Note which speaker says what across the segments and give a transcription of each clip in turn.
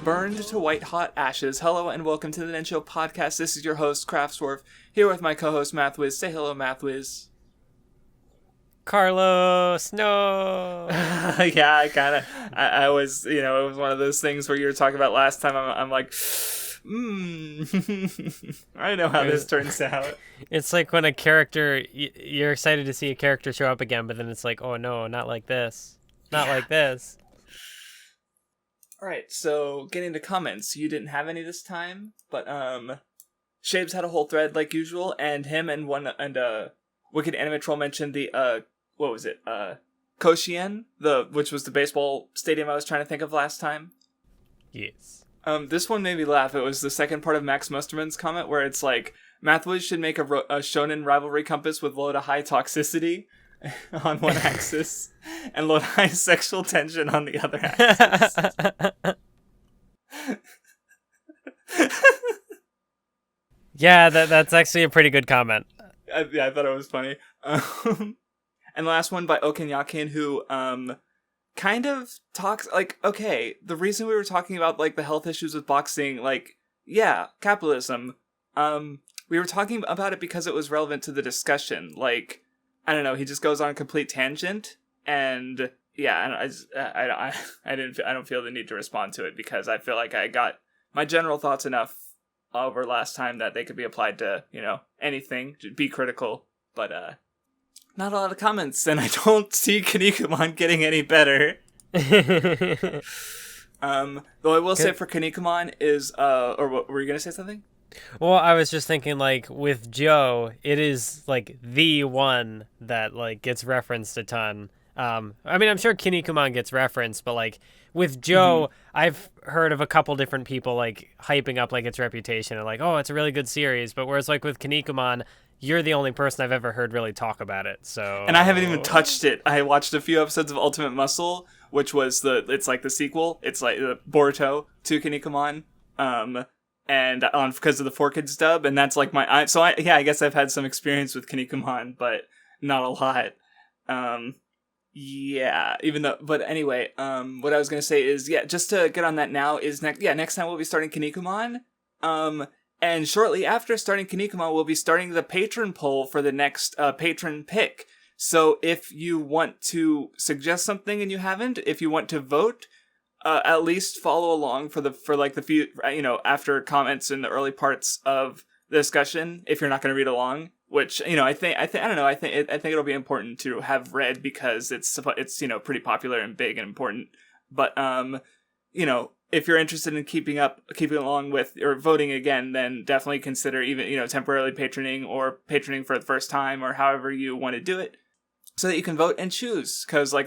Speaker 1: burned to white-hot ashes. Hello and welcome to the Nen Show Podcast. This is your host, Craftsdwarf, here with my co-host, Mathwiz. Say hello, Mathwiz.
Speaker 2: Carlos, no.
Speaker 1: Yeah, I was, it was one of those things where you were talking about last time. I'm like, I know how this turns out.
Speaker 2: It's like when a character, you're excited to see a character show up again, but then it's like, oh no, not like this. Not like this.
Speaker 1: All right, so getting to comments. You didn't have any this time, but Shabes had a whole thread like usual, and him and Wicked Anime Troll mentioned the what was it? Koshien, which was the baseball stadium I was trying to think of last time.
Speaker 2: Yes.
Speaker 1: This one made me laugh. It was the second part of Max Musterman's comment where it's like, Mathwiz should make a Shounen rivalry compass with low to high toxicity on one axis and low to high sexual tension on the other axis.
Speaker 2: Yeah, that's actually a pretty good comment.
Speaker 1: I thought it was funny. And the last one by Okenyakin, who kind of talks like, okay, the reason we were talking about like the health issues with boxing, like, yeah, capitalism. We were talking about it because it was relevant to the discussion. Like, I don't know, he just goes on a complete tangent, and yeah, I don't feel the need to respond to it because I feel like I got my general thoughts enough over last time that they could be applied to, anything. Be critical, but not a lot of comments, and I don't see Kinnikuman getting any better. Though I will say for Kinnikuman is, or what, were you gonna say something?
Speaker 2: Well, I was just thinking, like, with Joe, it is, like, the one that, like, gets referenced a ton. I mean, I'm sure Kinnikuman gets referenced, but, like, with Joe, I've heard of a couple different people, like, hyping up, like, its reputation and, like, oh, it's a really good series. But whereas, like, with Kinnikuman, you're the only person I've ever heard really talk about it, so...
Speaker 1: And I haven't even touched it. I watched a few episodes of Ultimate Muscle, which was it's like the sequel. It's like the Boruto to Kinnikuman. And because of the 4Kids dub, and that's like I guess I've had some experience with Kinnikuman, but not a lot. But anyway, what I was gonna say is, just to get on that now is next time we'll be starting Kinnikuman, and shortly after starting Kinnikuman, we'll be starting the patron poll for the next patron pick. So if you want to suggest something and you haven't, if you want to vote, at least follow along for the few, after comments in the early parts of the discussion, if you're not going to read along, which, I think it'll be important to have read because it's pretty popular and big and important. But, if you're interested in keeping along with or voting again, then definitely consider even, temporarily patroning or patroning for the first time or however you want to do it so that you can vote and choose. Cause I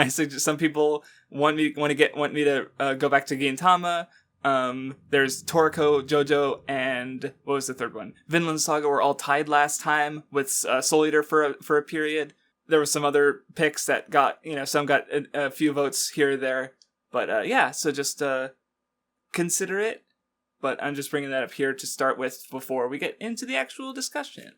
Speaker 1: suggest some people want me to go back to Gintama. There's Toriko, Jojo, and what was the third one? Vinland Saga were all tied last time with Soul Eater for a period. There were some other picks that got some got a few votes here or there, but so just consider it. But I'm just bringing that up here to start with before we get into the actual discussion.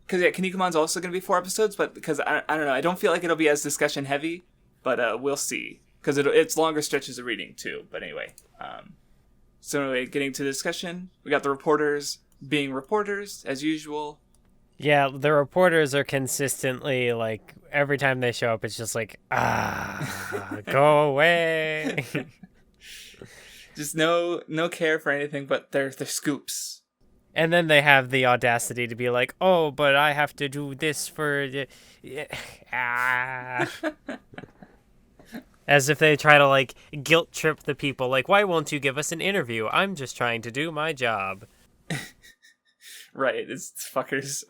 Speaker 1: Because Kinnikuman's also going to be 4 episodes, but because I don't know, I don't feel like it'll be as discussion heavy. But we'll see, because it's longer stretches of reading too. But anyway, getting to the discussion, we got the reporters being reporters as usual.
Speaker 2: Yeah, the reporters are consistently like every time they show up, it's just like go away.
Speaker 1: Just no care for anything but their scoops.
Speaker 2: And then they have the audacity to be like, oh, but I have to do this for... As if they try to, like, guilt trip the people. Like, why won't you give us an interview? I'm just trying to do my job.
Speaker 1: Right, it's fuckers.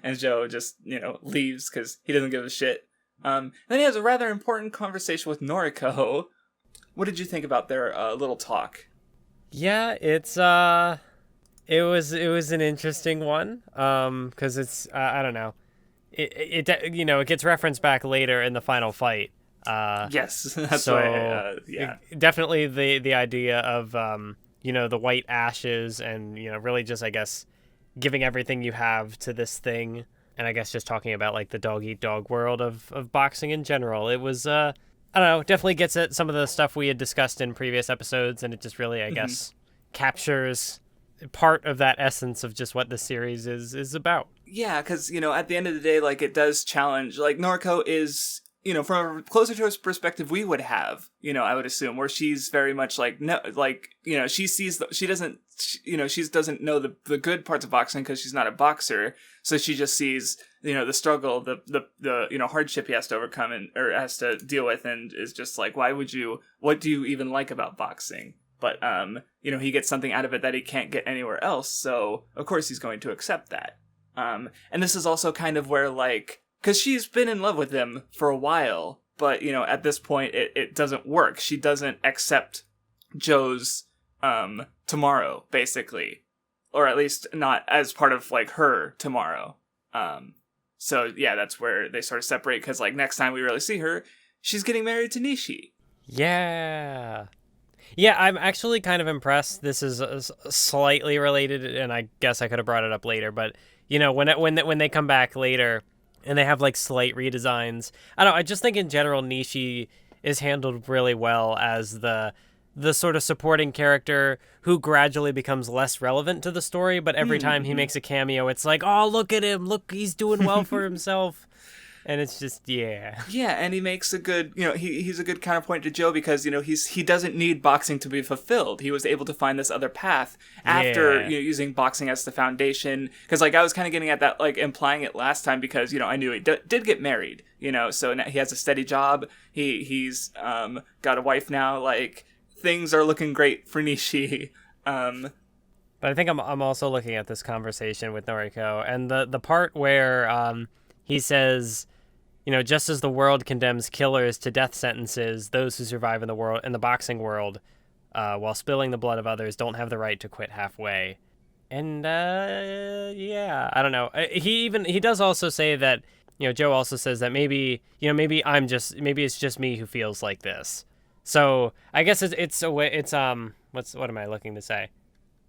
Speaker 1: And Joe just, leaves because he doesn't give a shit. Then he has a rather important conversation with Noriko. What did you think about their little talk?
Speaker 2: Yeah, it was an interesting one, because it's, I don't know. It gets referenced back later in the final fight.
Speaker 1: Yes, that's why.
Speaker 2: Definitely the idea of the white ashes and really just, I guess, giving everything you have to this thing, and I guess just talking about like the dog eat dog world of boxing in general. It was I don't know, definitely gets at some of the stuff we had discussed in previous episodes, and it just really, I guess, captures part of that essence of just what the series is about.
Speaker 1: Yeah, because, at the end of the day, like, it does challenge, like, Noriko is, from a closer to a perspective we would have, I would assume, where she's very much like, no, like, she sees, she doesn't know the good parts of boxing because she's not a boxer, so she just sees, the struggle, the hardship he has to overcome or has to deal with, and is just like, what do you even like about boxing? But, he gets something out of it that he can't get anywhere else, so of course he's going to accept that. And this is also kind of where, like, because she's been in love with him for a while, but, at this point, it doesn't work. She doesn't accept Joe's, tomorrow, basically. Or at least not as part of, like, her tomorrow. So, yeah, that's where they sort of separate, because, like, next time we really see her, she's getting married to Nishi.
Speaker 2: Yeah. Yeah, I'm actually kind of impressed. This is slightly related, and I guess I could have brought it up later, but, when they come back later and they have, like, slight redesigns, I just think in general Nishi is handled really well as the sort of supporting character who gradually becomes less relevant to the story, but every time he makes a cameo, it's like, oh, look at him, look, he's doing well for himself. And it's just, yeah.
Speaker 1: Yeah, and he makes a good, he's a good counterpoint to Joe because, he doesn't need boxing to be fulfilled. He was able to find this other path after, using boxing as the foundation. Because, like, I was kind of getting at that, like, implying it last time because, I knew he did get married, so now he has a steady job. He's got a wife now, like, things are looking great for Nishi.
Speaker 2: But I think I'm also looking at this conversation with Noriko, and the part where he says, just as the world condemns killers to death sentences, those who survive in the boxing world, while spilling the blood of others, don't have the right to quit halfway. And yeah, I don't know. He does also say that, Joe also says that maybe it's just me who feels like this. So I guess it's a way. It's what am I looking to say?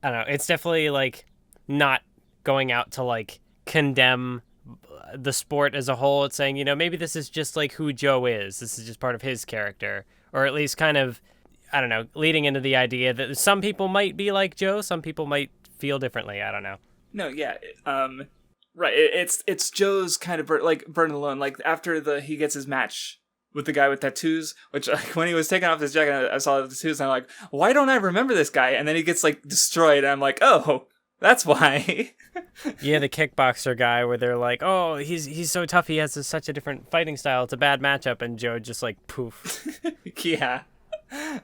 Speaker 2: I don't know. It's definitely like not going out to like condemn the sport as a whole. It's saying, maybe this is just like who Joe is. This is just part of his character, or at least kind of, I don't know, leading into the idea that some people might be like Joe, some people might feel differently. I don't know.
Speaker 1: No, yeah, right. It's Joe's kind of burden alone. Like after he gets his match with the guy with tattoos, which like, when he was taking off his jacket, I saw the tattoos, and I'm like, why don't I remember this guy? And then he gets like destroyed, and I'm like, oh, that's why.
Speaker 2: Yeah, the kickboxer guy, where they're like, oh, he's so tough, he has such a different fighting style, it's a bad matchup, and Joe just like poof.
Speaker 1: Yeah.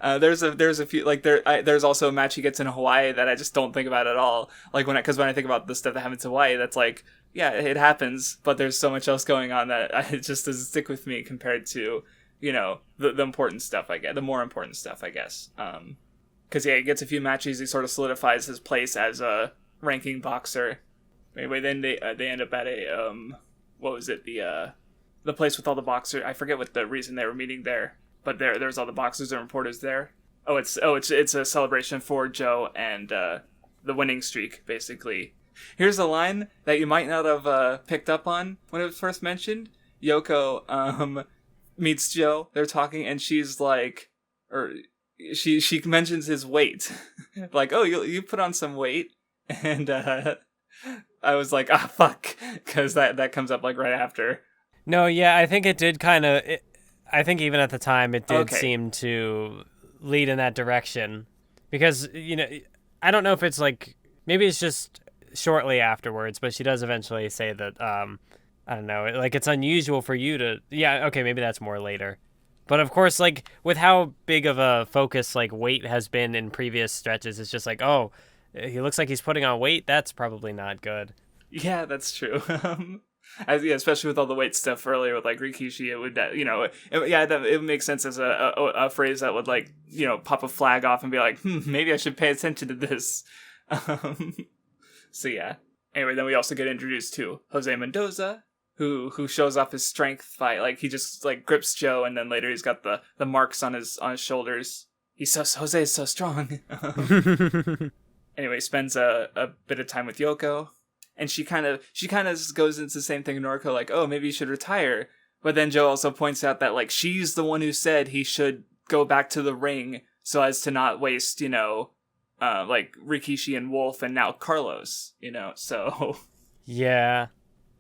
Speaker 1: There's a few like there's also a match he gets in Hawaii that I just don't think about at all. Like when I think about the stuff that happens in Hawaii, that's like, yeah, it happens, but there's so much else going on that it just doesn't stick with me compared to, the important stuff, I guess, the more important stuff, I guess. Because he gets a few matches, he sort of solidifies his place as a ranking boxer. Anyway, then they end up at a what was it, the place with all the boxers. I forget what the reason they were meeting there, but there's all the boxers and reporters there. It's a celebration for Joe and the winning streak, basically. Here's a line that you might not have picked up on when it was first mentioned. Yoko meets Joe. They're talking, and she's like, or she mentions his weight, like, oh, you put on some weight, and I was like, ah, fuck, because that comes up like right after.
Speaker 2: No, yeah, I think it did kind of. I think even at the time it did seem to lead in that direction, because I don't know if it's like, maybe it's just shortly afterwards, but she does eventually say that I don't know, like it's unusual for you to, yeah, okay, maybe that's more later. But of course, like with how big of a focus like weight has been in previous stretches, it's just like, oh, he looks like he's putting on weight, that's probably not good.
Speaker 1: Yeah, that's true. Especially with all the weight stuff earlier with like Rikishi, it would, it would make sense as a phrase that would like, pop a flag off and be like, maybe I should pay attention to this. So yeah. Anyway, then we also get introduced to Jose Mendoza, who shows off his strength by like, he just like grips Joe, and then later he's got the marks on his shoulders. Jose is so strong. Anyway, spends a bit of time with Yoko, and she kind of goes into the same thing in Noriko, like, oh, maybe you should retire. But then Joe also points out that, like, she's the one who said he should go back to the ring so as to not waste, like, Rikishi and Wolf and now Carlos, so...
Speaker 2: Yeah.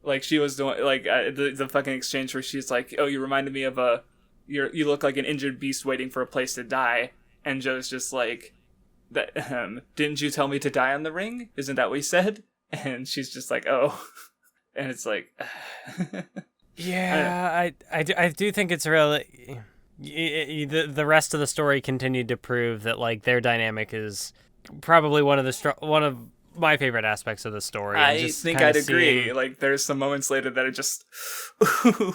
Speaker 1: Like, she was doing, like, the fucking exchange where she's like, oh, you reminded me of you look like an injured beast waiting for a place to die. And Joe's just like, didn't you tell me to die on the ring? Isn't that what you said? And she's just like, oh. And it's like...
Speaker 2: Yeah, I do think it's really... The rest of the story continued to prove that, like, their dynamic is probably one of my favorite aspects of the story.
Speaker 1: I think I'd agree. Like, there's some moments later that are just...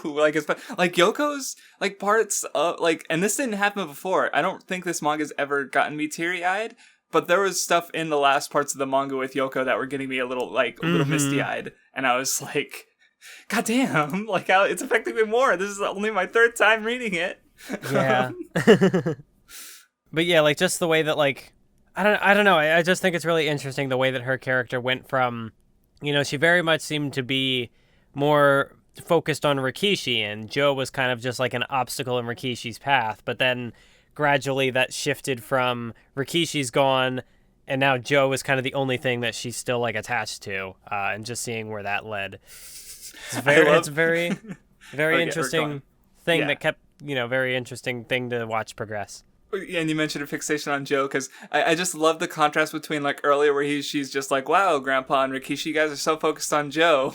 Speaker 1: like, it's like Yoko's, like, parts of... Like, and this didn't happen before. I don't think this manga's ever gotten me teary-eyed, but there was stuff in the last parts of the manga with Yoko that were getting me a little misty-eyed. And I was like... God damn, like, it's affecting me more. This is only my third time reading it.
Speaker 2: Yeah. But yeah, like, just the way that, like, I don't know. I just think it's really interesting the way that her character went from, she very much seemed to be more focused on Rikishi, and Joe was kind of just like an obstacle in Rikishi's path. But then gradually that shifted from Rikishi's gone, and now Joe is kind of the only thing that she's still, like, attached to, and just seeing where that led. It's very
Speaker 1: Okay,
Speaker 2: interesting thing that kept, very interesting thing to watch progress.
Speaker 1: Yeah, and you mentioned a fixation on Joe, because I just love the contrast between, like, earlier where she's just like, wow, Grandpa and Rikishi, you guys are so focused on Joe.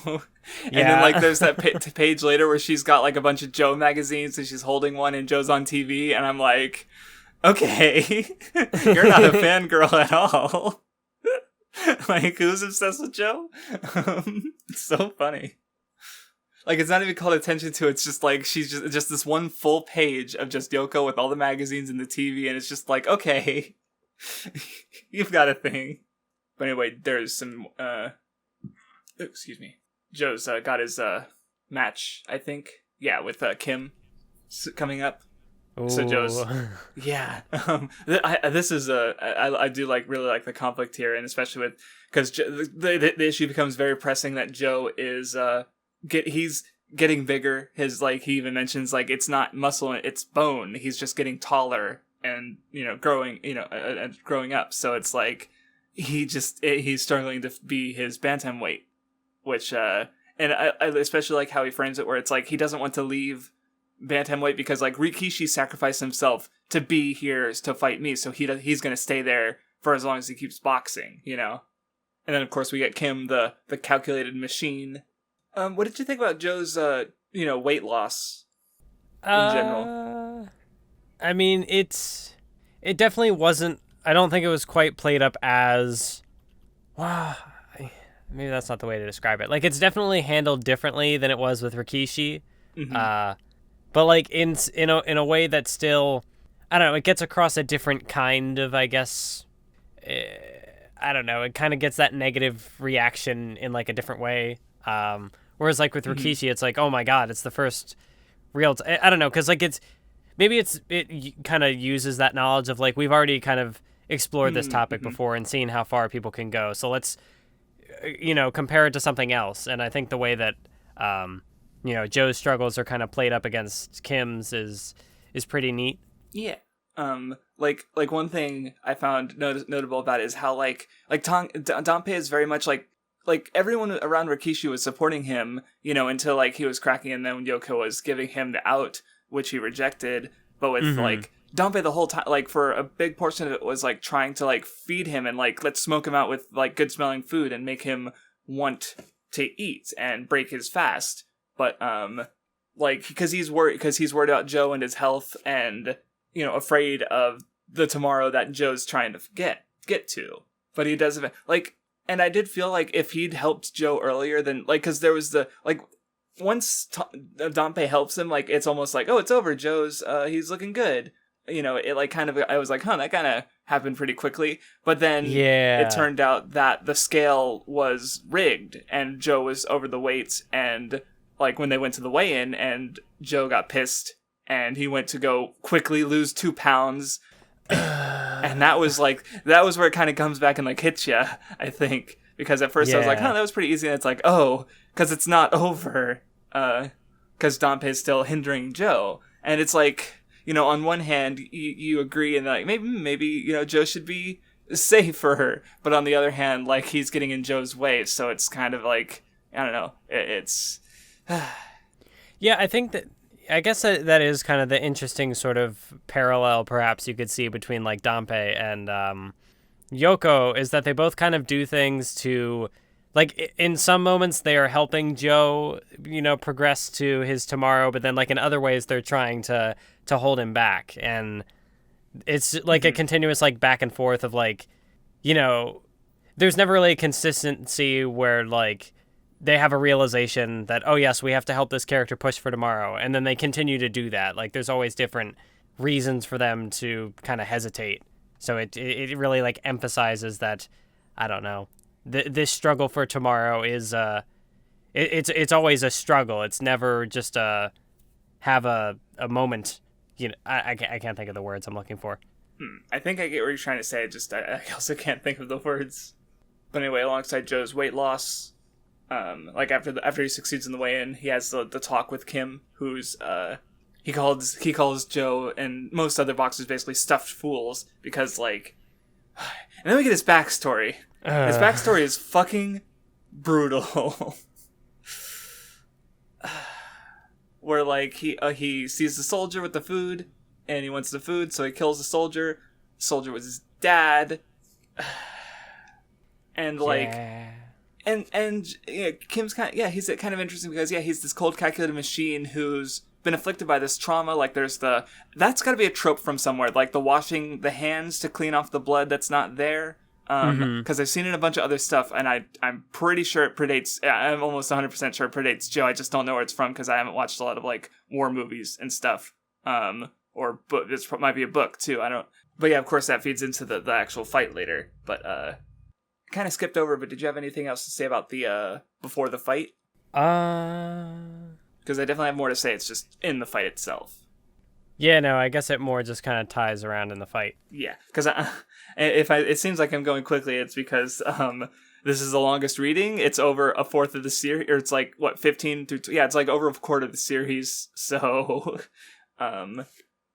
Speaker 1: And then, like, there's that page later where she's got, like, a bunch of Joe magazines, and she's holding one, and Joe's on TV, and I'm like, okay, you're not a fangirl at all. Like, who's obsessed with Joe? It's so funny. Like, it's not even called attention to, it's just like, she's just this one full page of just Yoko with all the magazines and the TV, and it's just like, okay, you've got a thing. But anyway, there's some, excuse me, Joe's got his match, I think, with Kim coming up. Ooh. So Joe's, yeah, this is I do really like the conflict here, and especially with, because the issue becomes very pressing that Joe is, he's getting bigger. His, like, he even mentions, like, it's not muscle, it's bone. He's just getting taller and, growing, growing up. So it's like, he's struggling to be his bantamweight, which, and I especially like how he frames it, where it's like, he doesn't want to leave bantamweight because, like, Rikishi sacrificed himself to be here to fight me. So he's going to stay there for as long as he keeps boxing, And then, of course, we get Kim, the calculated machine. What did you think about Joe's, weight loss in general?
Speaker 2: I mean, it definitely wasn't. I don't think it was quite played up as. Wow, maybe that's not the way to describe it. Like, it's definitely handled differently than it was with Rikishi. Mm-hmm. But, like, in a way that still, I don't know. It gets across a different kind of, I guess. I don't know. It kind of gets that negative reaction in, like, a different way. Whereas, like, with Rikishi, it's like, oh my god, it's the first real... I don't know, because, like, it kind of uses that knowledge of, like, we've already kind of explored this topic before and seen how far people can go. So let's, compare it to something else. And I think the way that, Joe's struggles are kind of played up against Kim's is pretty neat.
Speaker 1: Yeah. Like one thing I found notable about it is how, like Danpei is very much like everyone around Rikishi was supporting him, until, like, he was cracking, and then Yoko was giving him the out, which he rejected. But with, like, Danpei the whole time, like, for a big portion of it was, like, trying to, like, feed him and, like, let's smoke him out with, like, good-smelling food and make him want to eat and break his fast. But, like, because he's worried about Joe and his health and, afraid of the tomorrow that Joe's trying to get to. But he doesn't, like... And I did feel like if he'd helped Joe earlier, then, like, because there was once Danpei helps him, like, it's almost like, oh, it's over, Joe's, he's looking good. It, like, kind of, I was like, that kind of happened pretty quickly. But then it turned out that the scale was rigged, and Joe was over the weight, and, like, when they went to the weigh-in, and Joe got pissed, and he went to go quickly lose 2 pounds, and that was where it kind of comes back and, like, hits you, I think, because at first I was like, that was pretty easy, and it's like, oh, because it's not over. because Danpei's still hindering Joe. And it's like, you know, on one hand, you agree and like, maybe, you know, Joe should be safe for her. But on the other hand, like, he's getting in Joe's way. So it's kind of like, I don't know. It's...
Speaker 2: Yeah, I guess that is kind of the interesting sort of parallel, perhaps you could see between like Danpei and Yoko, is that they both kind of do things to, like, in some moments they are helping Joe, you know, progress to his tomorrow, but then like in other ways they're trying to hold him back. And it's like a continuous like back and forth of like, you know, there's never really a consistency where like they have a realization that, oh yes, we have to help this character push for tomorrow, and then they continue to do that. Like there's always different reasons for them to kind of hesitate. So it really like emphasizes that, I don't know, this struggle for tomorrow is it's always a struggle. It's never just have a moment. You know, I can't think of the words I'm looking for.
Speaker 1: I think I get what you're trying to say. Just I also can't think of the words. But anyway, alongside Joe's weight loss, like after he succeeds in the weigh-in, he has the talk with Kim, who's he calls Joe and most other boxers basically stuffed fools because like, and then we get his backstory. His backstory is fucking brutal. Where like he sees the soldier with the food and he wants the food, so he kills the soldier. The soldier was his dad, and like. Yeah. And yeah, Kim's he's kind of interesting because he's this cold, calculated machine who's been afflicted by this trauma. Like that's got to be a trope from somewhere, like the washing the hands to clean off the blood that's not there. Because I've seen it in a bunch of other stuff, and I'm pretty sure it predates. I'm almost 100% sure it predates Joe. I just don't know where it's from because I haven't watched a lot of like war movies and stuff. Or book. This might be a book too. I don't. But yeah, of course that feeds into the actual fight later. But kind of skipped over, but did you have anything else to say about the before the fight? Because I definitely have more to say. It's just in the fight itself.
Speaker 2: Yeah, no, I guess it more just kind of ties around in the fight.
Speaker 1: Yeah, because it seems like I'm going quickly, it's because this is the longest reading. It's over a fourth of the series, or it's like what 15 through it's like over a quarter of the series. So, and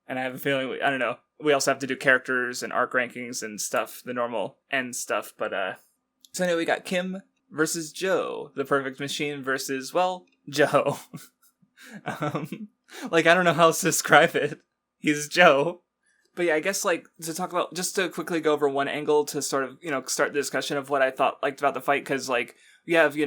Speaker 1: I have a feeling I don't know. We also have to do characters and arc rankings and stuff, the normal end stuff. But so anyway, we got Kim versus Joe, the perfect machine versus Joe. Like I don't know how else to describe it. He's Joe. But yeah, I guess like to talk about just to quickly go over one angle to sort of start the discussion of what I liked about the fight, because like we have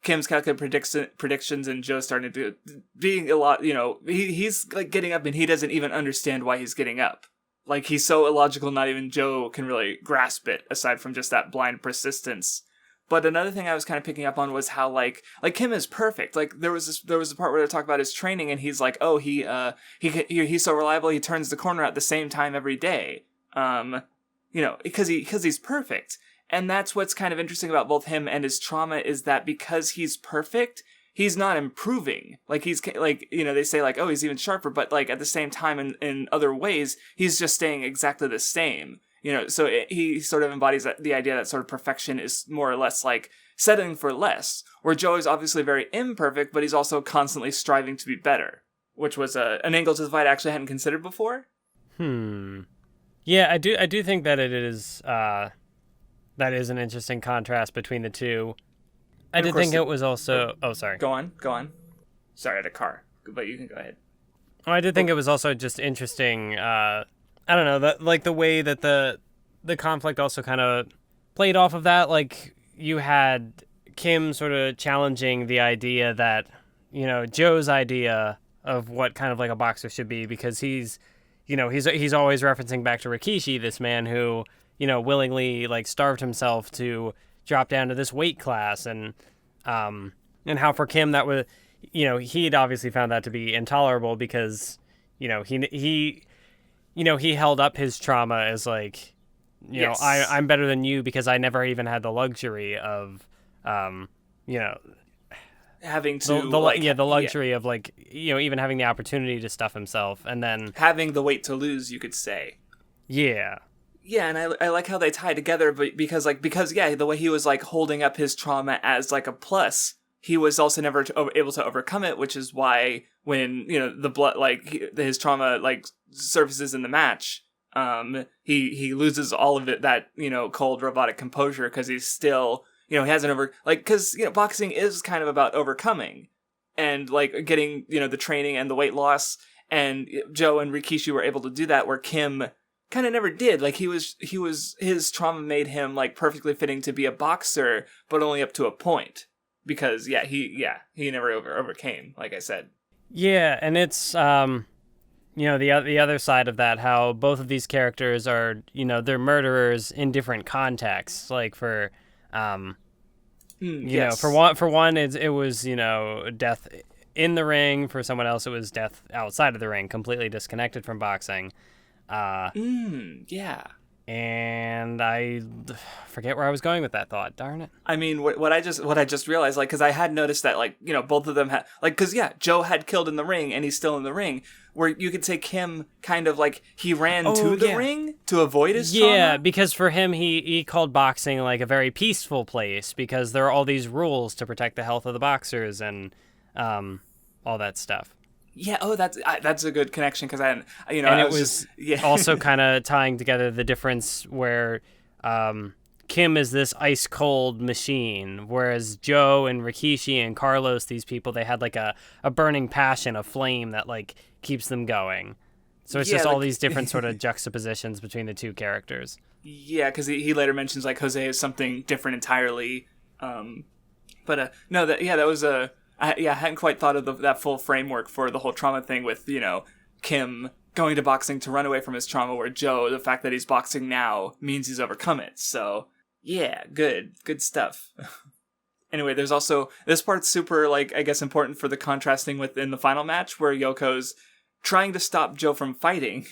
Speaker 1: Kim's calculated predictions and Joe starting to being a lot he's like getting up and he doesn't even understand why he's getting up. Like, he's so illogical, not even Joe can really grasp it, aside from just that blind persistence. But another thing I was kind of picking up on was how, like Kim is perfect. Like, there was a part where they talk about his training, and he's like, oh, he's so reliable, he turns the corner at the same time every day. Because he's perfect. And that's what's kind of interesting about both him and his trauma, is that because he's perfect, he's not improving. Like, he's, like, they say, like, oh, he's even sharper, but, like, at the same time, in other ways, he's just staying exactly the same. So he sort of embodies the idea that sort of perfection is more or less, like, settling for less, where Joe is obviously very imperfect, but he's also constantly striving to be better, which was an angle to the fight I actually hadn't considered before.
Speaker 2: Yeah, I do think that it is, that is an interesting contrast between the two. I did think it was also... Oh, sorry.
Speaker 1: Go on. Sorry, I had a car, but you can go ahead.
Speaker 2: Oh, I did think it was also just interesting, I don't know, like the way that the conflict also kind of played off of that. Like, you had Kim sort of challenging the idea that, Joe's idea of what kind of like a boxer should be, because he's always referencing back to Rikishi, this man who, willingly like starved himself to drop down to this weight class, and how for Kim that was, he'd obviously found that to be intolerable because, he held up his trauma as like,
Speaker 1: yes.
Speaker 2: I'm better than you because I never even had the luxury of,
Speaker 1: having to
Speaker 2: the luxury of like, even having the opportunity to stuff himself, and then
Speaker 1: having the weight to lose, you could say.
Speaker 2: Yeah.
Speaker 1: Yeah, and I like how they tie together, but because the way he was like holding up his trauma as like a plus he was also never able to overcome it, which is why when, the blood, his trauma, surfaces in the match, he loses all of it, that, cold robotic composure, because he's still, he hasn't because, boxing is kind of about overcoming and, getting, the training and the weight loss, and Joe and Rikishi were able to do that, where Kim kind of never did. His trauma made him, perfectly fitting to be a boxer, but only up to a point. Because, he never overcame, like I said.
Speaker 2: Yeah, and it's, the other side of that, how both of these characters are, they're murderers in different contexts. Like, for,
Speaker 1: yes.
Speaker 2: for one, it was, death in the ring. For someone else, it was death outside of the ring, completely disconnected from boxing.
Speaker 1: Yeah.
Speaker 2: And I forget where I was going with that thought. Darn it.
Speaker 1: I mean, what I just realized, because I had noticed that, both of them had, because, Joe had killed in the ring, and he's still in the ring, where you could say Kim kind of, he ran to the ring to avoid his trauma.
Speaker 2: Yeah, because for him, he called boxing, a very peaceful place, because there are all these rules to protect the health of the boxers and all that stuff.
Speaker 1: Yeah, that's a good connection, because I
Speaker 2: was also kind of tying together the difference where Kim is this ice cold machine, whereas Joe and Rikishi and Carlos, these people, they had a burning passion, a flame that keeps them going. So it's just all these different sort of juxtapositions between the two characters.
Speaker 1: Yeah, because he later mentions Jose is something different entirely. But no, that was a. I hadn't quite thought of that full framework for the whole trauma thing with, Kim going to boxing to run away from his trauma, where Joe, the fact that he's boxing now means he's overcome it. So, yeah, good stuff. Anyway, there's also, this part's super, I guess important for the contrasting within the final match, where Yoko's trying to stop Joe from fighting,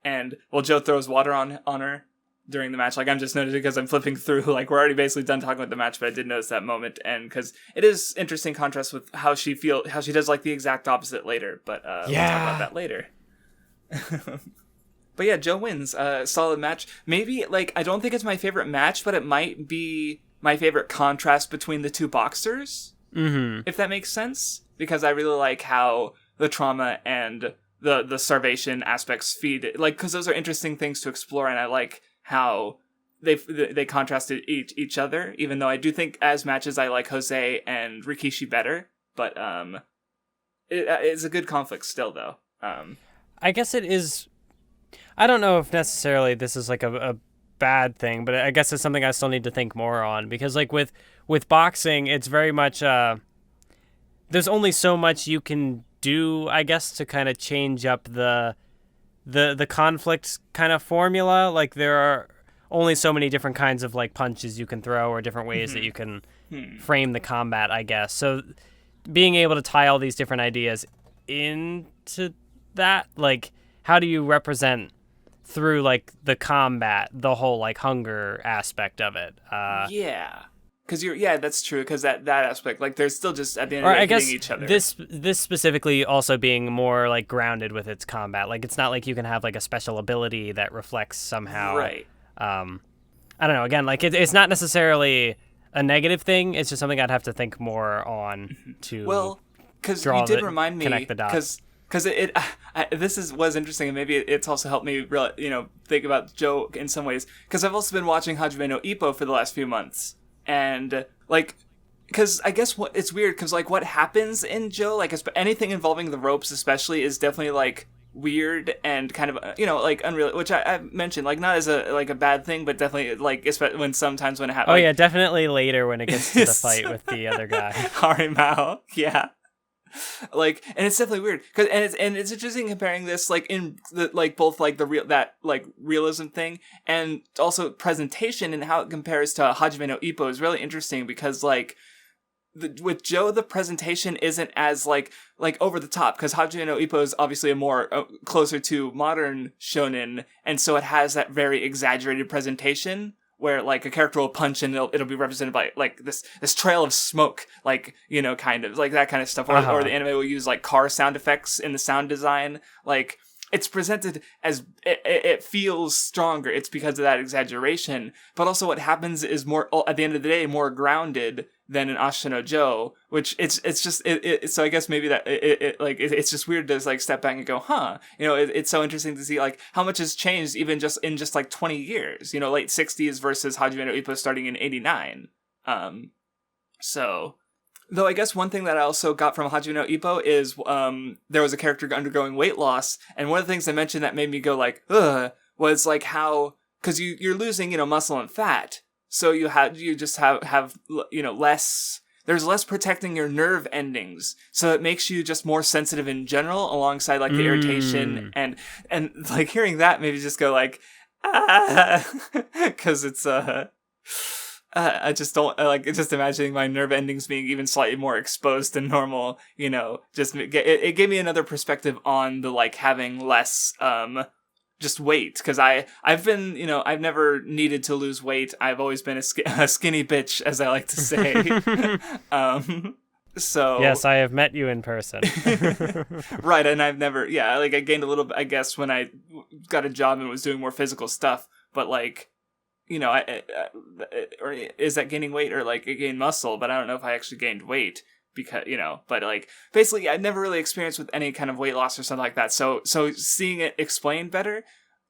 Speaker 1: and, Joe throws water on her during the match. I'm just noticing because I'm flipping through, we're already basically done talking about the match, but I did notice that moment, and because it is interesting contrast with how she does the exact opposite later, but we'll talk about that later. But yeah, Joe wins. Solid match. Maybe, I don't think it's my favorite match, but it might be my favorite contrast between the two boxers, if that makes sense, because I really like how the trauma and the starvation aspects feed, because those are interesting things to explore, and I like how they contrasted each other, even though I do think as matches I like Jose and Rikishi better, but it's a good conflict still, though.
Speaker 2: I guess it is. I don't know if necessarily this is a bad thing, but I guess it's something I still need to think more on, because with boxing, it's very much there's only so much you can do, I guess, to kind of change up the conflict kind of formula. There are only so many different kinds of punches you can throw, or different ways that you can frame the combat, I guess. So being able to tie all these different ideas into that, how do you represent through the combat the whole hunger aspect of it?
Speaker 1: Because that's true. Because that aspect, there's still just at the end of the day hitting each other.
Speaker 2: This specifically also being more grounded with its combat. It's not you can have a special ability that reflects somehow.
Speaker 1: Right.
Speaker 2: I don't know. Again, it's not necessarily a negative thing. It's just something I'd have to think more on to.
Speaker 1: Because you did remind me.
Speaker 2: Connect the dots.
Speaker 1: Because this was interesting, and maybe it's also helped me, think about Joe in some ways. Because I've also been watching Hajime no Ippo for the last few months. And, because I guess it's weird, because, what happens in Joe, anything involving the ropes especially is definitely, weird and kind of, unreal, which I mentioned, not as a bad thing, but definitely, especially when sometimes when it happens.
Speaker 2: Oh, yeah, definitely later when it gets to the fight with the other guy.
Speaker 1: Hari Mao, yeah. And it's definitely weird, cause and it's interesting comparing this in the both the real that realism thing and also presentation, and how it compares to Hajime no Ippo is really interesting, because with Joe, the presentation isn't as over the top, because Hajime no Ippo is obviously a more closer to modern shonen, and so it has that very exaggerated presentation, where a character will punch and it'll be represented by this trail of smoke, kind of that kind of stuff, or the anime will use car sound effects in the sound design. It's presented as it feels stronger. It's because of that exaggeration, but also what happens is more, at the end of the day, more grounded than in Ashita no Joe, which it's just so I guess maybe that it's just weird to like step back and go, huh, it's so interesting to see like how much has changed even just in just like 20 years, late 60s versus Hajime no Ippo starting in 89. So though I guess one thing that I also got from Hajime no Ippo is there was a character undergoing weight loss, and one of the things I mentioned that made me go like ugh was like how, because you're losing muscle and fat, so you just have less, there's less protecting your nerve endings, so it makes you just more sensitive in general, alongside like the irritation and like hearing that maybe just go like because it's I just don't like just imagining my nerve endings being even slightly more exposed than normal. Just it gave me another perspective on the like having less just weight, because I've been I've never needed to lose weight. I've always been a skinny bitch, as I like to say. So
Speaker 2: yes, I have met you in person.
Speaker 1: Right, and I've never I gained a little bit, I guess, when I got a job and was doing more physical stuff, but like or is that gaining weight, or like it gained muscle? But I don't know if I actually gained weight, because but like basically I've never really experienced with any kind of weight loss or something like that. So seeing it explained better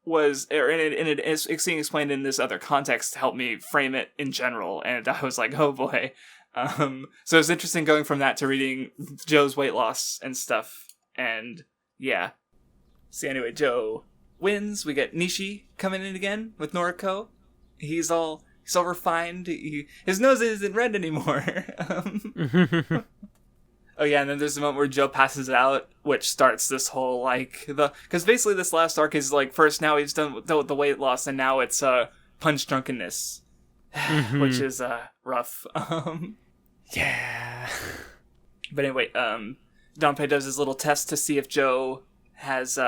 Speaker 1: seeing explained in this other context helped me frame it in general, and I was like, oh boy. So it's interesting going from that to reading Joe's weight loss and stuff, and yeah. So anyway, Joe wins. We get Nishi coming in again with Noriko. He's all refined. His nose isn't red anymore. Oh yeah, and then there's a moment where Joe passes out, which starts this whole like because basically this last arc is like, first now he's done with the weight loss, and now it's punch drunkenness, which is rough.
Speaker 2: Yeah.
Speaker 1: But anyway, Danpei does his little test to see if Joe has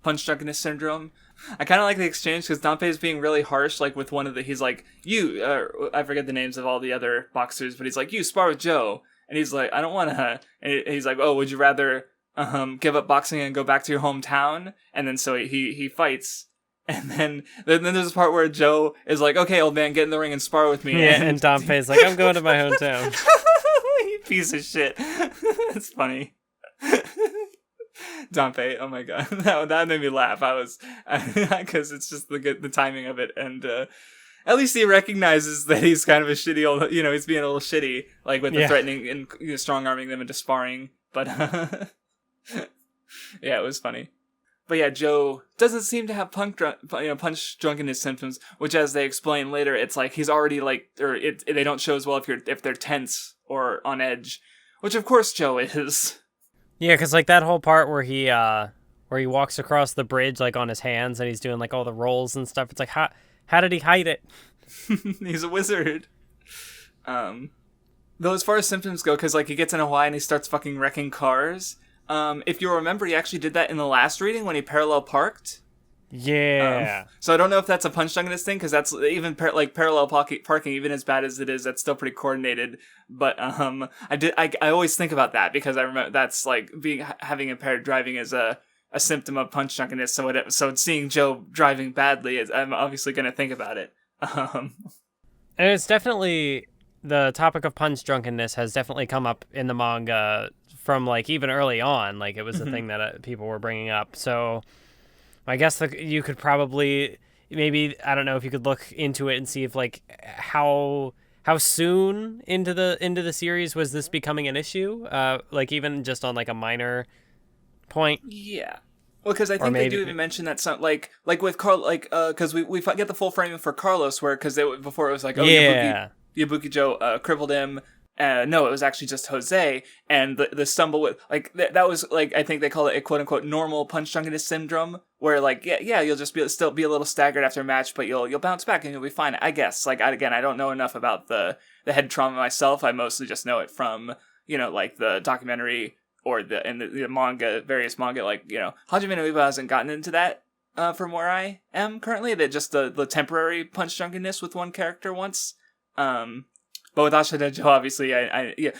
Speaker 1: punch drunkenness syndrome. I kind of like the exchange, because Danpei is being really harsh, like with one of he's like, I forget the names of all the other boxers, but he's like, you spar with Joe, and he's like, I don't want to, and he's like, oh, would you rather give up boxing and go back to your hometown? And then so he fights, and then there's a part where Joe is like, okay, old man, get in the ring and spar with me.
Speaker 2: Yeah, and Danpei's like, I'm going to my hometown.
Speaker 1: You piece of shit. It's funny. Danpei, oh my god, that made me laugh. Because it's just the timing of it, and at least he recognizes that he's kind of a shitty old, he's being a little shitty, like with the threatening and strong arming them into sparring. But yeah, it was funny. But yeah, Joe doesn't seem to have punch drunkenness symptoms, which, as they explain later, it's like he's already like, they don't show as well if they're tense or on edge, which of course Joe is.
Speaker 2: Yeah, because like that whole part where he walks across the bridge like on his hands and he's doing like all the rolls and stuff. It's like, how did he hide it?
Speaker 1: He's a wizard. Though as far as symptoms go, because like he gets in Hawaii and he starts fucking wrecking cars. If you remember, he actually did that in the last reading when he parallel parked.
Speaker 2: Yeah.
Speaker 1: So I don't know if that's a punch drunkenness thing, because that's even parallel parking, even as bad as it is, that's still pretty coordinated. But I always think about that, because I remember that's like having impaired driving is a symptom of punch drunkenness. So seeing Joe driving badly, I'm obviously going to think about it.
Speaker 2: And it's definitely, the topic of punch drunkenness has definitely come up in the manga from like even early on. Like it was a thing that people were bringing up. So I guess you could probably, maybe, I don't know if you could look into it and see if like how soon into the series was this becoming an issue? Like even just on like a minor point.
Speaker 1: Yeah. Well, because I think they do even mention that some like with Carl, like because we get the full framing for Carlos, where before it was like, oh yeah, Yabuki Joe crippled him. No, it was actually just Jose, and the stumble with like that was like, I think they call it a quote unquote normal punch drunkenness syndrome, where like you'll just still be a little staggered after a match, but you'll bounce back and you'll be fine. I guess like I don't know enough about the head trauma myself. I mostly just know it from like the documentary or the manga, various manga, like Hajime no Ippo hasn't gotten into that from where I am currently. That just the temporary punch drunkenness with one character once. But with Ashita Joe, obviously,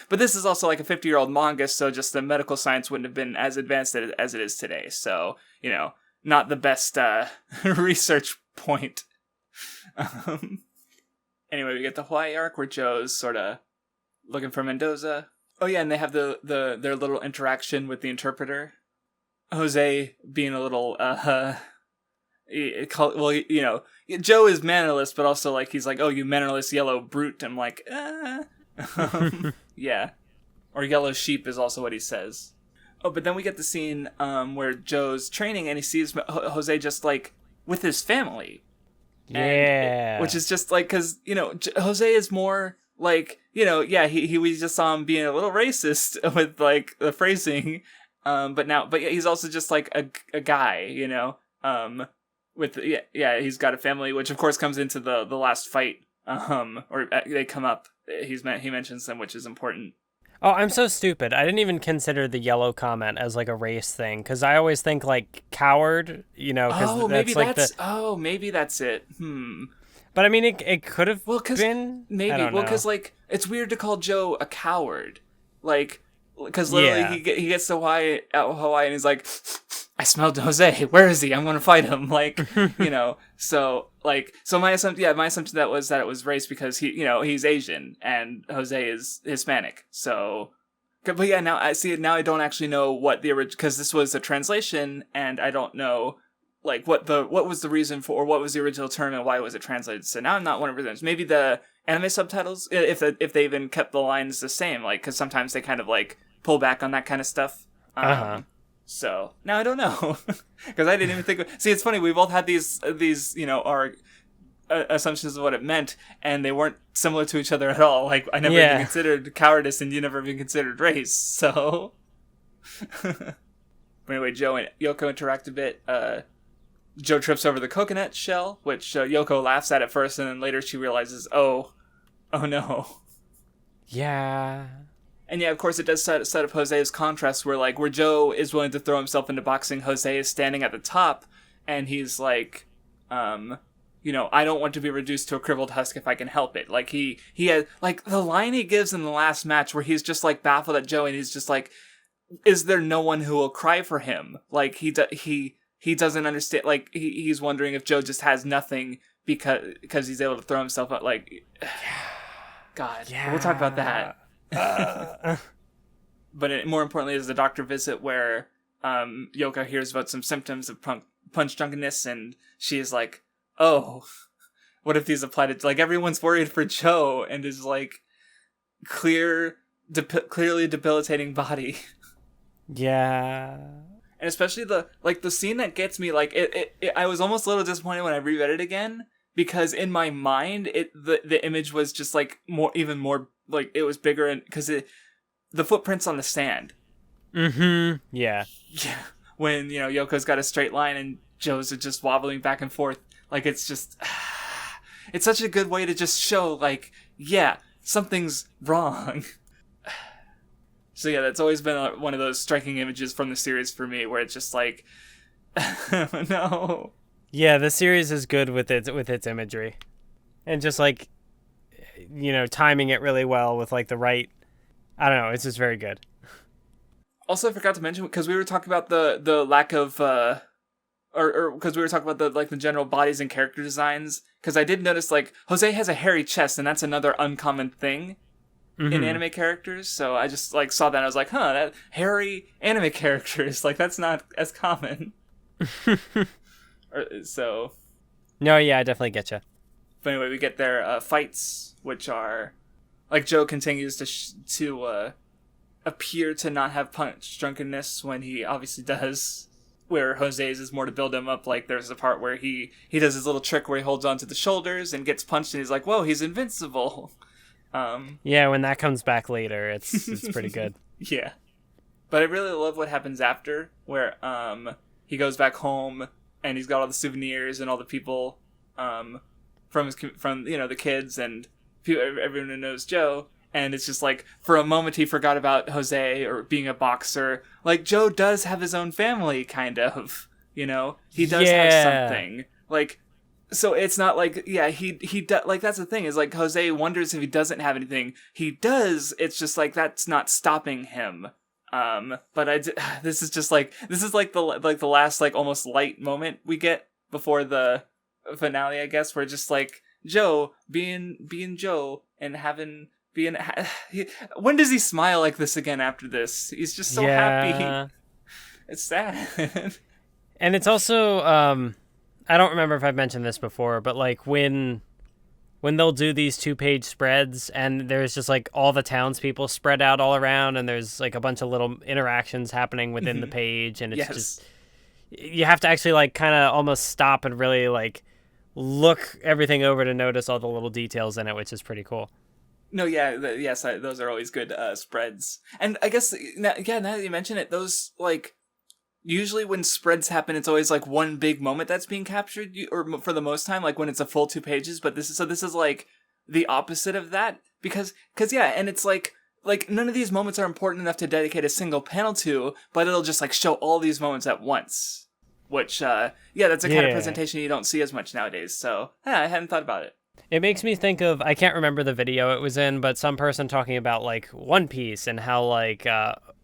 Speaker 1: But this is also like a 50-year-old manga, so just the medical science wouldn't have been as advanced as it is today. So, not the best research point. Anyway, we get the Hawaii arc where Joe's sort of looking for Mendoza. Oh yeah, and they have their little interaction with the interpreter. Jose being a little well, you know, Joe is mannerless, but also like he's like, oh, you mannerless yellow brute. I'm like, yeah, or yellow sheep is also what he says. Oh, but then we get the scene where Joe's training and he sees Jose just like with his family.
Speaker 2: Yeah,
Speaker 1: which is just like, because you know Jose is more like, you know, yeah, we just saw him being a little racist with like the phrasing, but yeah, he's also just like a guy, you know, with he's got a family, which of course comes into the last fight, or they come up. He mentions them, which is important.
Speaker 2: Oh, I'm so stupid. I didn't even consider the yellow comment as like a race thing, because I always think like coward, you know.
Speaker 1: Maybe that's it.
Speaker 2: But I mean, it could have been.
Speaker 1: Maybe. Well, because like it's weird to call Joe a coward, like, because literally he gets to Hawaii and he's like, I smelled Jose. Where is he? I'm going to fight him. Like, you know. So my assumption that it was race, because he's Asian and Jose is Hispanic. So, but yeah, now I see it. Now I don't actually know what the original, because this was a translation, and I don't know like what was the reason for, or what was the original term and why was it translated. So now I'm not 100%. Maybe the anime subtitles, if they even kept the lines the same, like, because sometimes they kind of like pull back on that kind of stuff. So now I don't know, because I didn't even think. See, it's funny. We both had these our assumptions of what it meant, and they weren't similar to each other at all. Like, I never even considered cowardice, and you never even considered race. So, but anyway, Joe and Yoko interact a bit. Joe trips over the coconut shell, which Yoko laughs at first, and then later she realizes, oh no.
Speaker 2: Yeah.
Speaker 1: And yeah, of course, it does set up Jose's contrast, where Joe is willing to throw himself into boxing, Jose is standing at the top, and he's like, I don't want to be reduced to a crippled husk if I can help it. Like, he has, like, the line he gives in the last match where he's just, like, baffled at Joe, and he's just like, is there no one who will cry for him? Like, he doesn't understand, like, he's wondering if Joe just has nothing because he's able to throw himself out, like, God, we'll talk about that. But more importantly is the doctor visit, where Yoko hears about some symptoms of punch drunkenness, and she is like, oh, what if these apply to, like, everyone's worried for Joe and his like clearly debilitating body.
Speaker 2: Yeah.
Speaker 1: And especially the scene that gets me, like, it I was almost a little disappointed when I reread it again, because in my mind the image was just like even more like, it was bigger, and because the footprints on the sand.
Speaker 2: Yeah.
Speaker 1: When Yoko's got a straight line and Joe's just wobbling back and forth, like, it's just it's such a good way to just show, like, yeah, something's wrong. So yeah, that's always been one of those striking images from the series for me, where it's just like, no.
Speaker 2: Yeah, the series is good with its imagery, and just like, timing it really well with like the right. I don't know. It's just very good.
Speaker 1: Also, I forgot to mention, because we were talking about the lack of, or because we were talking about the general bodies and character designs. Because I did notice, like, Jose has a hairy chest, and that's another uncommon thing in anime characters. So I just like saw that, and I was like, that hairy anime characters, like, that's not as common. So.
Speaker 2: No, yeah, I definitely get you.
Speaker 1: But anyway, we get their fights, which are, like, Joe continues to appear to not have punch drunkenness when he obviously does, where Jose's is more to build him up. Like, there's a part where he does his little trick where he holds onto the shoulders and gets punched, and he's like, whoa, he's invincible.
Speaker 2: Yeah, when that comes back later, it's pretty good.
Speaker 1: Yeah. But I really love what happens after, where he goes back home, and he's got all the souvenirs and all the people from the kids and everyone who knows Joe, and it's just like, for a moment he forgot about Jose or being a boxer. Like, Joe does have his own family, kind of, he does have something, like, so it's not like, he like, that's the thing, is like, Jose wonders if he doesn't have anything. He does, it's just like, that's not stopping him. But this is the last, like, almost light moment we get before the finale, I guess, where just like Joe being Joe and having being when does he smile like this again after this? He's just so happy. It's sad.
Speaker 2: And it's also I don't remember if I've mentioned this before, but like when they'll do these 2-page spreads and there's just like all the townspeople spread out all around and there's like a bunch of little interactions happening within the page, and it's just, you have to actually like kind of almost stop and really like look everything over to notice all the little details in it, which is pretty cool.
Speaker 1: No, yeah, those are always good spreads. And I guess, now that you mention it, those, like, usually when spreads happen, it's always, like, one big moment that's being captured, or for the most time, like, when it's a full 2 pages, but this is, like, the opposite of that, because and it's, like, none of these moments are important enough to dedicate a single panel to, but it'll just, like, show all these moments at once, which, that's a kind of presentation you don't see as much nowadays, so, I hadn't thought about it.
Speaker 2: It makes me think of, I can't remember the video it was in, but some person talking about, like, One Piece and how, like,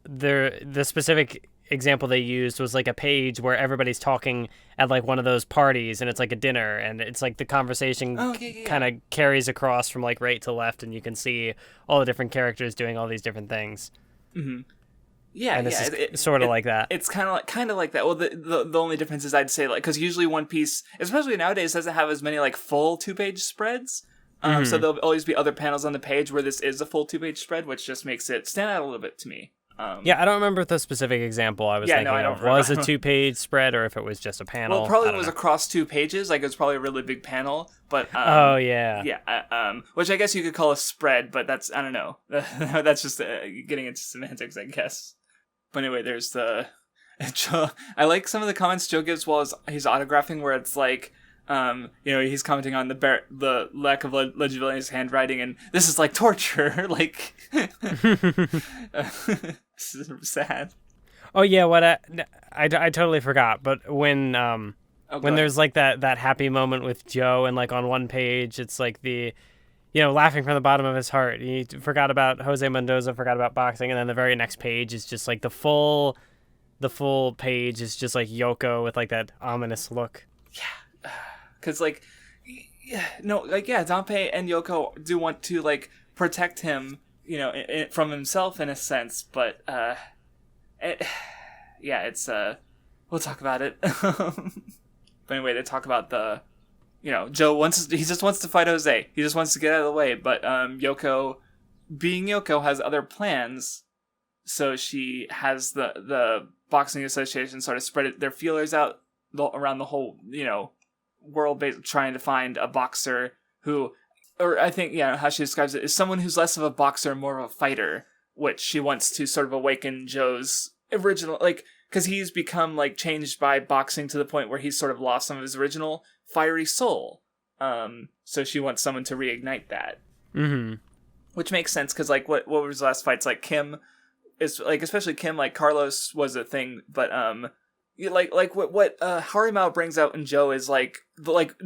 Speaker 2: the specific example they used was, like, a page where everybody's talking at, like, one of those parties, and it's, like, a dinner, and it's, like, the conversation kind of carries across from, like, right to left, and you can see all the different characters doing all these different things.
Speaker 1: Mm-hmm. Yeah,
Speaker 2: and this is sort of like that.
Speaker 1: It's kind of like that. Well, the only difference is I'd say, like, because usually One Piece, especially nowadays, doesn't have as many like full 2-page spreads. So there'll always be other panels on the page where this is a full 2-page spread, which just makes it stand out a little bit to me.
Speaker 2: I don't remember if the specific example I was thinking of was a 2-page spread or if it was just a panel.
Speaker 1: Well, it probably was across 2 pages. Like, it was probably a really big panel. But which I guess you could call a spread, but that's, I don't know. That's just getting into semantics, I guess. But anyway, there's the Joe. I like some of the comments Joe gives while he's autographing, where it's like, he's commenting on the lack of legibility in his handwriting, and this is like torture. Like, this is sad.
Speaker 2: Oh yeah, what I totally forgot. But when there's like that happy moment with Joe, and like on one page, it's like the, laughing from the bottom of his heart. He forgot about Jose Mendoza, forgot about boxing, and then the very next page is just like the full page is just like Yoko with like that ominous look.
Speaker 1: Yeah, because Dampé and Yoko do want to like protect him, from himself in a sense, but it's we'll talk about it. But anyway, they talk about the. Joe he just wants to fight Jose. He just wants to get out of the way. But Yoko, being Yoko, has other plans. So she has the boxing association sort of spread their feelers out around the whole, world, trying to find a boxer who, or I think, how she describes it, is someone who's less of a boxer and more of a fighter, which she wants to sort of awaken Joe's original, like, because he's become, like, changed by boxing to the point where he's sort of lost some of his original fiery soul. So she wants someone to reignite that.
Speaker 2: Mm-hmm.
Speaker 1: Which makes sense, because, like, what was the last fights? Like, Kim is, like, especially Kim, like, Carlos was a thing, but, what Hari Mao brings out in Joe is, like,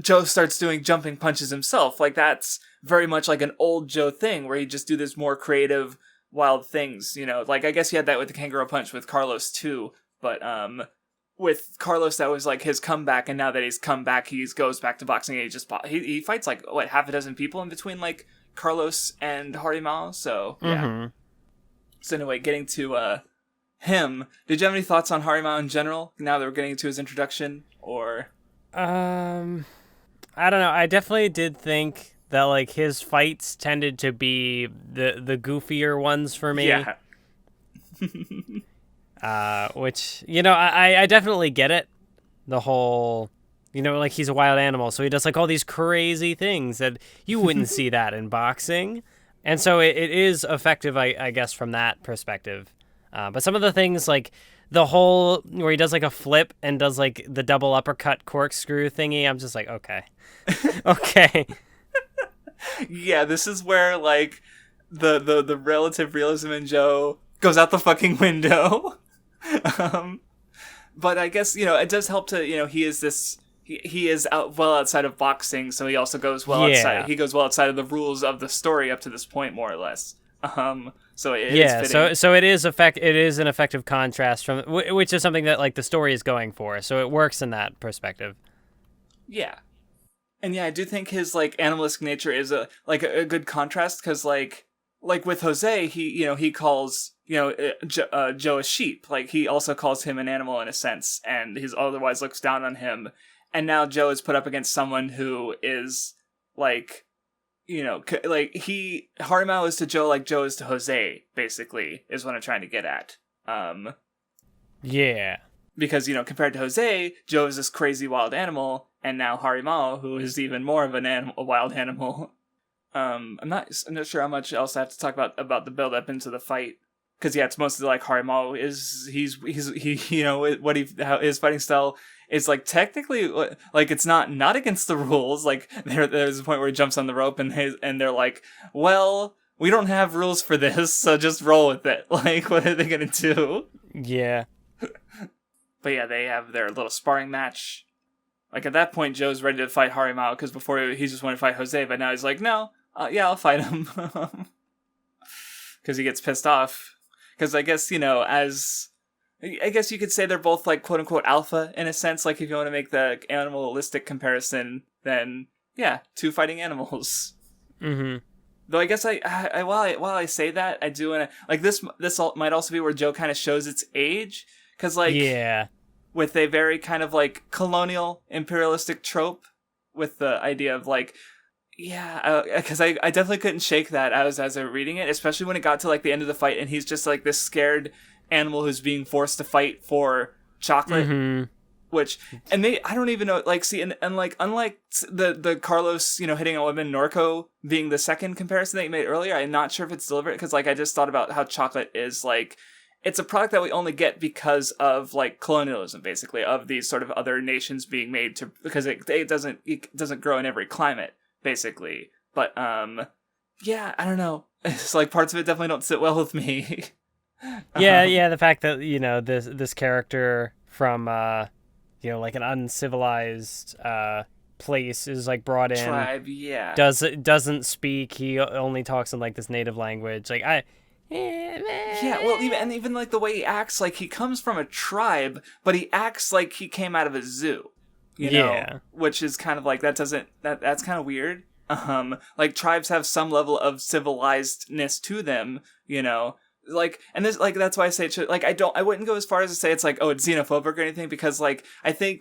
Speaker 1: Joe starts doing jumping punches himself. Like, that's very much, like, an old Joe thing, where he just do this more creative, wild things, Like, I guess he had that with the kangaroo punch with Carlos, too, but, with Carlos, that was like his comeback, and now that he's come back, he goes back to boxing, and he fights like half a dozen people in between like Carlos and Hari Mao. So yeah. Mm-hmm. So anyway, getting to him, did you have any thoughts on Hari Mao in general? Now that we're getting into his introduction, or
Speaker 2: I don't know. I definitely did think that like his fights tended to be the goofier ones for me.
Speaker 1: Yeah.
Speaker 2: Which, I definitely get it. The whole, like he's a wild animal, so he does like all these crazy things that you wouldn't see that in boxing. And so it is effective, I guess, from that perspective. But some of the things like the whole where he does like a flip and does like the double uppercut corkscrew thingy, I'm just like, okay. Okay.
Speaker 1: Yeah, this is where like the relative realism in Joe goes out the fucking window. But I guess, it does help to, he is well outside of boxing, so he also goes outside. He goes well outside of the rules of the story up to this point, more or less. So it is fitting.
Speaker 2: So it is an effective contrast from, which is something that like the story is going for. So it works in that perspective.
Speaker 1: Yeah. And yeah, I do think his like animalistic nature is a good contrast, because like like with Jose, he calls Joe a sheep. Like he also calls him an animal in a sense, and he's otherwise looks down on him. And now Joe is put up against someone who is like, Hari Mao is to Joe like Joe is to Jose, basically, is what I'm trying to get at.
Speaker 2: Yeah. Because,
Speaker 1: compared to Jose, Joe is this crazy wild animal, and now Hari Mao, who is even more of a wild animal. I'm not sure how much else I have to talk about the build up into the fight, because it's mostly like Hari Mao his fighting style is like technically like it's not against the rules. Like there's a point where he jumps on the rope and they're like, well, we don't have rules for this, so just roll with it. Like, what are they gonna do?
Speaker 2: Yeah.
Speaker 1: But yeah, they have their little sparring match. Like at that point, Joe's ready to fight Hari Mao, because before he just wanted to fight Jose, but now he's like, no, I'll fight him. Because he gets pissed off. Because I guess, I guess you could say they're both like quote unquote alpha in a sense. Like if you want to make the animalistic comparison, then yeah, two fighting animals.
Speaker 2: Mm-hmm.
Speaker 1: Though I guess while I say that, I do want to like this might also be where Joe kind of shows its age. Because, like,
Speaker 2: yeah,
Speaker 1: with a very kind of, like, colonial imperialistic trope with the idea of, like, yeah, because I definitely couldn't shake that as I was reading it, especially when it got to, like, the end of the fight, and he's just, like, this scared animal who's being forced to fight for chocolate, I don't even know, like, see, and like, unlike the Carlos, hitting a woman, Noriko being the second comparison that you made earlier, I'm not sure if it's deliberate, because, like, I just thought about how chocolate is, like, it's a product that we only get because of like colonialism, basically, of these sort of other nations being made to, because it doesn't grow in every climate, basically. But yeah, I don't know. It's like parts of it definitely don't sit well with me.
Speaker 2: Yeah, the fact that this character from like an uncivilized place is like brought in,
Speaker 1: tribe, yeah,
Speaker 2: doesn't speak. He only talks in like this native language. Like
Speaker 1: yeah, well, even like the way he acts, like he comes from a tribe, but he acts like he came out of a zoo, which is kind of like that's kind of weird. Like tribes have some level of civilizedness to them, like, and this, like, that's why I say it should, like, I wouldn't go as far as to say it's like, oh, it's xenophobic or anything, because like, I feel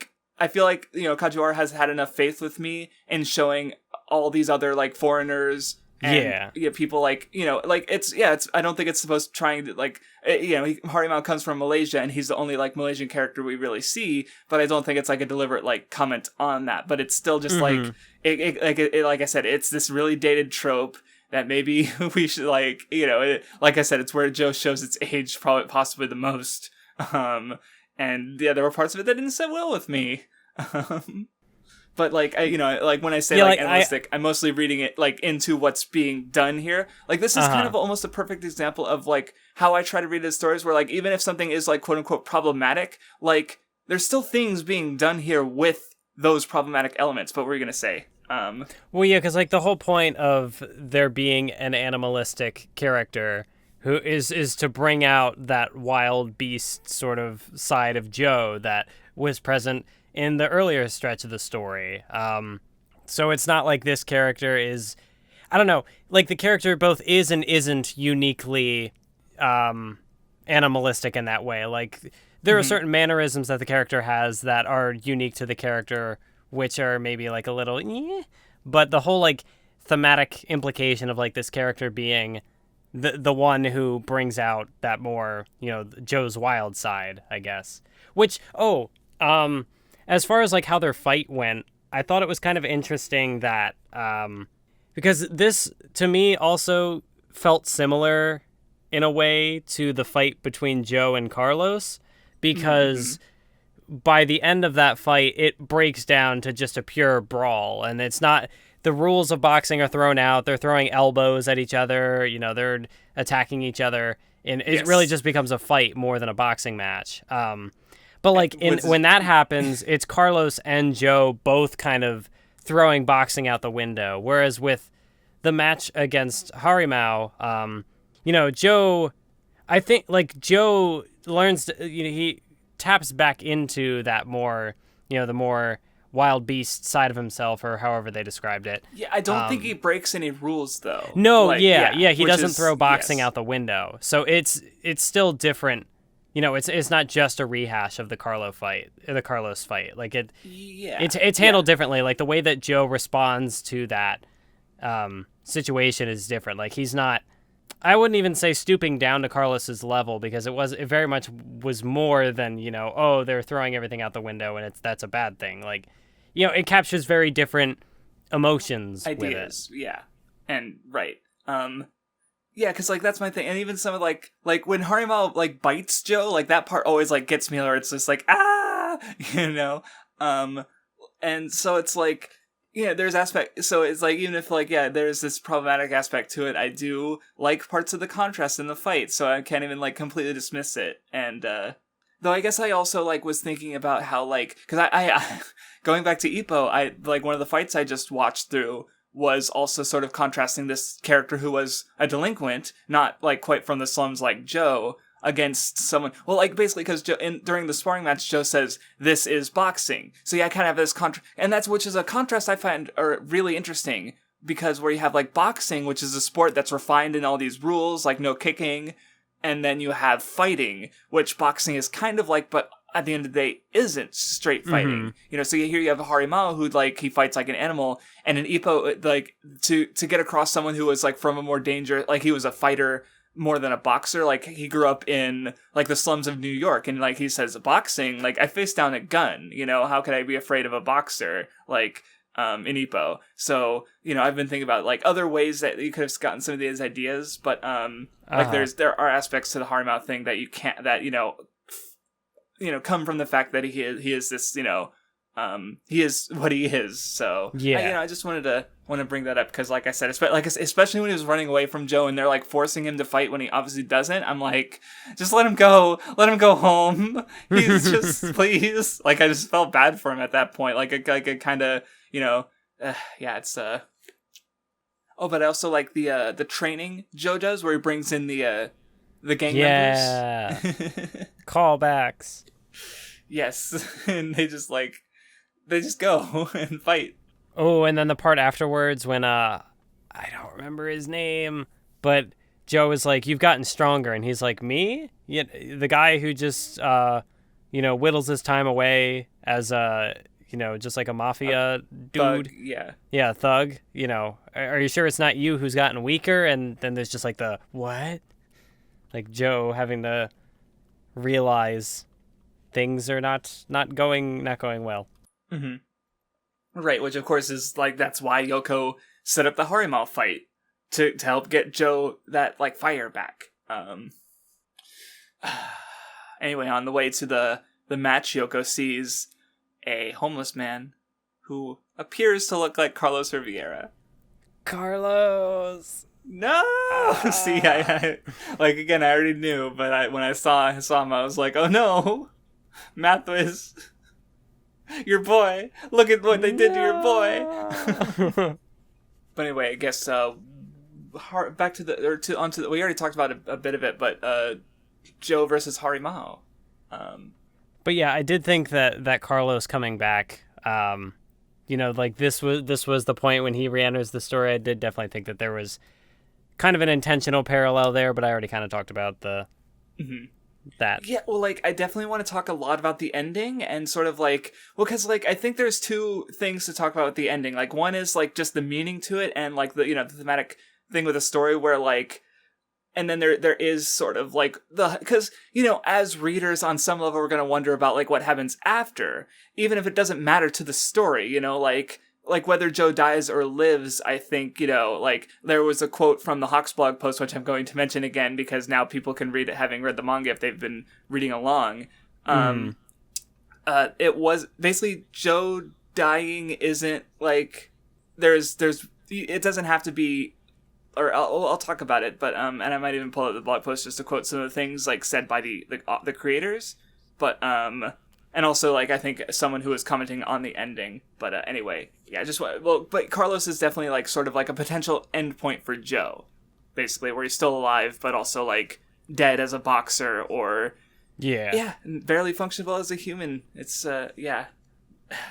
Speaker 1: like, Kajiwara has had enough faith with me in showing all these other like foreigners. And, people like, like it's I don't think it's supposed to trying to like, Hari Mao comes from Malaysia and he's the only like Malaysian character we really see, but I don't think it's like a deliberate like comment on that, but it's still just like, like I said, it's this really dated trope that maybe we should like, like I said, it's where Joe shows its age probably possibly the most. And yeah, there were parts of it that didn't sit well with me. But like like when I say like animalistic, I'm mostly reading it like into what's being done here. Like this is kind of almost a perfect example of like how I try to read the stories, where like even if something is like quote unquote problematic, like there's still things being done here with those problematic elements. But what were you gonna say?
Speaker 2: Well, yeah, because like the whole point of there being an animalistic character who is to bring out that wild beast sort of side of Joe that was present in the earlier stretch of the story. So it's not like this character is, I don't know, like the character both is and isn't uniquely animalistic in that way. Like there are certain mannerisms that the character has that are unique to the character, which are maybe like a little, but the whole like thematic implication of like this character being the one who brings out that more, Joe's wild side, I guess. Which, as far as like how their fight went, I thought it was kind of interesting that because this to me also felt similar in a way to the fight between Joe and Carlos, because by the end of that fight it breaks down to just a pure brawl, and it's not, the rules of boxing are thrown out, they're throwing elbows at each other, they're attacking each other, and it really just becomes a fight more than a boxing match. But like when that happens, it's Carlos and Joe both kind of throwing boxing out the window. Whereas with the match against Hari Mao, Joe, I think like Joe learns to, he taps back into that more, the more wild beast side of himself, or however they described it.
Speaker 1: Yeah, I don't think he breaks any rules though.
Speaker 2: No,
Speaker 1: like,
Speaker 2: he doesn't throw boxing out the window. So it's still different. You know, it's not just a rehash of the Carlos fight. Like it's handled differently. Like the way that Joe responds to that situation is different. Like he's not, I wouldn't even say stooping down to Carlos's level, because it very much was more than, you know, oh, they're throwing everything out the window and that's a bad thing. Like, you know, it captures very different emotions,
Speaker 1: ideas, with it. Yeah, and right, yeah, because like that's my thing, and even some of like when Hari Mao like bites Joe, like that part always like gets me, or it's just like you know, and so it's like. Yeah, there's aspect. So it's like, even if like, yeah, there's this problematic aspect to it, I do like parts of the contrast in the fight, so I can't even like completely dismiss it. And though I guess I also like was thinking about how like, because I going back to Ippo, I like one of the fights I just watched through was also sort of contrasting this character who was a delinquent, not like quite from the slums like Joe, against someone, well, like basically because during the sparring match, Joe says this is boxing, so yeah, I kind of have this and which is a contrast I find really interesting, because where you have like boxing, which is a sport that's refined in all these rules, like no kicking, and then you have fighting, which boxing is kind of like, but at the end of the day isn't straight fighting. You know, so here you have Hari Mao who like he fights like an animal, and in Ippo, like to get across someone who was like from a more danger, like he was a fighter more than a boxer, like he grew up in like the slums of New York, and like he says boxing, like I face down a gun, you know, how could I be afraid of a boxer, like in Ippo. So, you know, I've been thinking about like other ways that you could have gotten some of these ideas, but like there are aspects to the Hari Mao thing that you can't, that you know come from the fact that he is this, you know, he is what he is. So yeah, I just wanted to bring that up, because like I said, especially when he was running away from Joe and they're like forcing him to fight when he obviously doesn't. I'm like, just let him go home. He's just please. Like I just felt bad for him at that point. Like a kind of, you know, yeah, it's Oh, but I also like the training Joe does, where he brings in the gang members.
Speaker 2: Callbacks.
Speaker 1: Yes, and they just go and fight.
Speaker 2: Oh, and then the part afterwards when I don't remember his name, but Joe is like, "You've gotten stronger," and he's like, "Me? Yeah, the guy who just you know, whittles his time away as a, you know, just like a mafia dude."
Speaker 1: Thug, yeah,
Speaker 2: thug. You know, are you sure it's not you who's gotten weaker? And then there's just like the what, like Joe having to realize things are not going well.
Speaker 1: Mm-hmm. Right, which of course is like, that's why Yoko set up the Hari Mao fight to help get Joe that like fire back. Anyway, on the way to the match, Yoko sees a homeless man who appears to look like Carlos Riviera.
Speaker 2: Carlos!
Speaker 1: No! See, I like, again, I already knew, but when I saw him, I was like, oh no! Mathwiz! Your boy! Look at what they did to your boy! But anyway, I guess, back to we already talked about a bit of it, but Joe versus Hari Mao.
Speaker 2: But yeah, I did think that Carlos coming back, you know, like this was the point when he re-enters the story. I did definitely think that there was kind of an intentional parallel there, but I already kind of talked about that.
Speaker 1: Yeah, well, like, I definitely want to talk a lot about the ending, and sort of like, well, because like I think there's two things to talk about with the ending. Like, one is like just the meaning to it, and like the, you know, the thematic thing with the story, where like, and then there is sort of like because, you know, as readers on some level, we're gonna wonder about like what happens after, even if it doesn't matter to the story, you know, like whether Joe dies or lives. I think, you know, like there was a quote from the Hawks blog post, which I'm going to mention again because now people can read it having read the manga if they've been reading along. It was basically Joe dying isn't like there's it doesn't have to be, or I'll talk about it, but and I might even pull out the blog post just to quote some of the things like said by the creators, but and also like I think someone who was commenting on the ending. But anyway, yeah, but Carlos is definitely like sort of like a potential endpoint for Joe, basically, where he's still alive but also like dead as a boxer, or barely functionable as a human. It's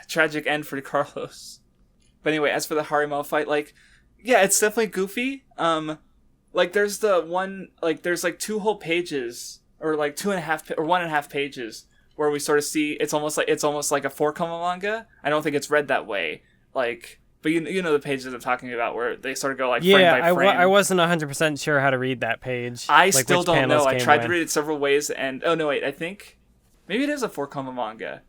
Speaker 1: tragic end for Carlos. But anyway, as for the Hari Mao fight, like, yeah, it's definitely goofy. Like, there's the one, like, there's like 2 whole pages, or like 2.5 or 1.5 pages, where we sort of see it's almost like a 4-koma manga. I don't think it's read that way, like, but you know the pages I'm talking about, where they sort of go like frame by frame.
Speaker 2: I wasn't 100% sure how to read that page.
Speaker 1: I
Speaker 2: like,
Speaker 1: still don't know. I tried to read it several ways, and oh no, wait, I think maybe it is a 4-koma manga.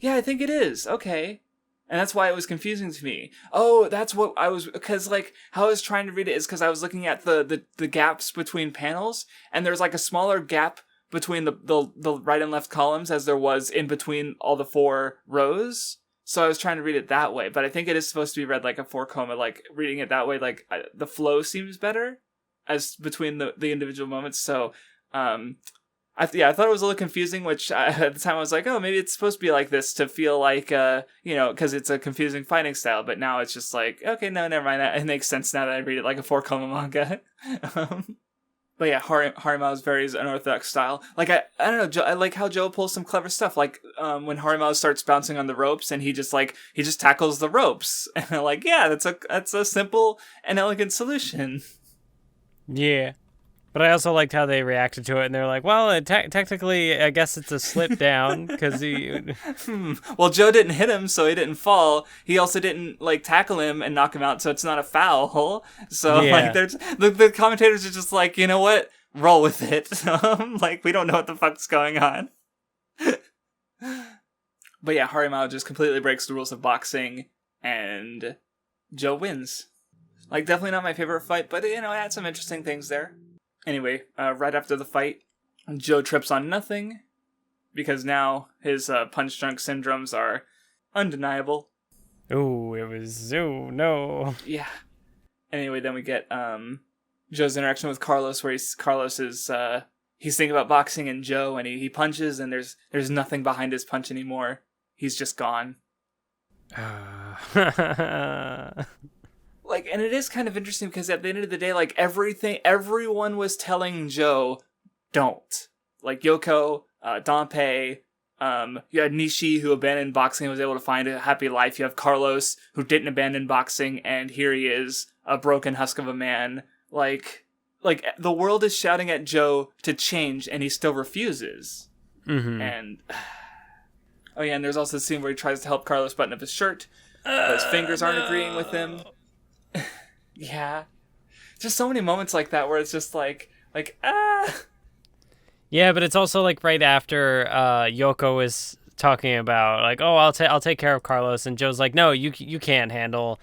Speaker 1: Yeah, I think it is. Okay. And that's why it was confusing to me. Oh, that's what I was... Because, like, how I was trying to read it is because I was looking at the gaps between panels, and there's, like, a smaller gap between the right and left columns as there was in between all the 4 rows. So I was trying to read it that way. But I think it is supposed to be read like a 4-koma. Like, reading it that way, like, the flow seems better as between the individual moments. So, I thought it was a little confusing, which at the time I was like, oh, maybe it's supposed to be like this to feel like, because it's a confusing fighting style. But now it's just like, okay, no, never mind. It makes sense now that I read it like a 4-koma manga. But yeah, Hari Mao's very unorthodox style. Like, I don't know, I like how Joe pulls some clever stuff. Like, when Hari Mao starts bouncing on the ropes and he just tackles the ropes. And I'm like, yeah, that's a simple and elegant solution.
Speaker 2: Yeah. But I also liked how they reacted to it, and they're like, well, technically, I guess it's a slip down, because he...
Speaker 1: Well, Joe didn't hit him, so he didn't fall. He also didn't, like, tackle him and knock him out, so it's not a foul. So, like, the commentators are just like, you know what? Roll with it. Like, we don't know what the fuck's going on. But yeah, Hari Mao just completely breaks the rules of boxing, and Joe wins. Like, definitely not my favorite fight, but, it had some interesting things there. Anyway, right after the fight, Joe trips on nothing, because now his punch drunk syndromes are undeniable.
Speaker 2: Oh, no.
Speaker 1: Yeah. Anyway, then we get Joe's interaction with Carlos, where Carlos is he's thinking about boxing and Joe, and he punches, and there's nothing behind his punch anymore. He's just gone. Like, and it is kind of interesting because at the end of the day, like, everyone was telling Joe, don't. Like, Yoko, Danpei, you had Nishi, who abandoned boxing and was able to find a happy life. You have Carlos, who didn't abandon boxing, and here he is, a broken husk of a man. Like, the world is shouting at Joe to change, and he still refuses.
Speaker 2: Mm-hmm.
Speaker 1: And, oh yeah, and there's also the scene where he tries to help Carlos button up his shirt, but his fingers aren't agreeing with him. Yeah. Just so many moments like that where it's just like,
Speaker 2: Yeah, but it's also like right after Yoko is talking about like, oh, I'll take care of Carlos, and Joe's like, no, you can't handle.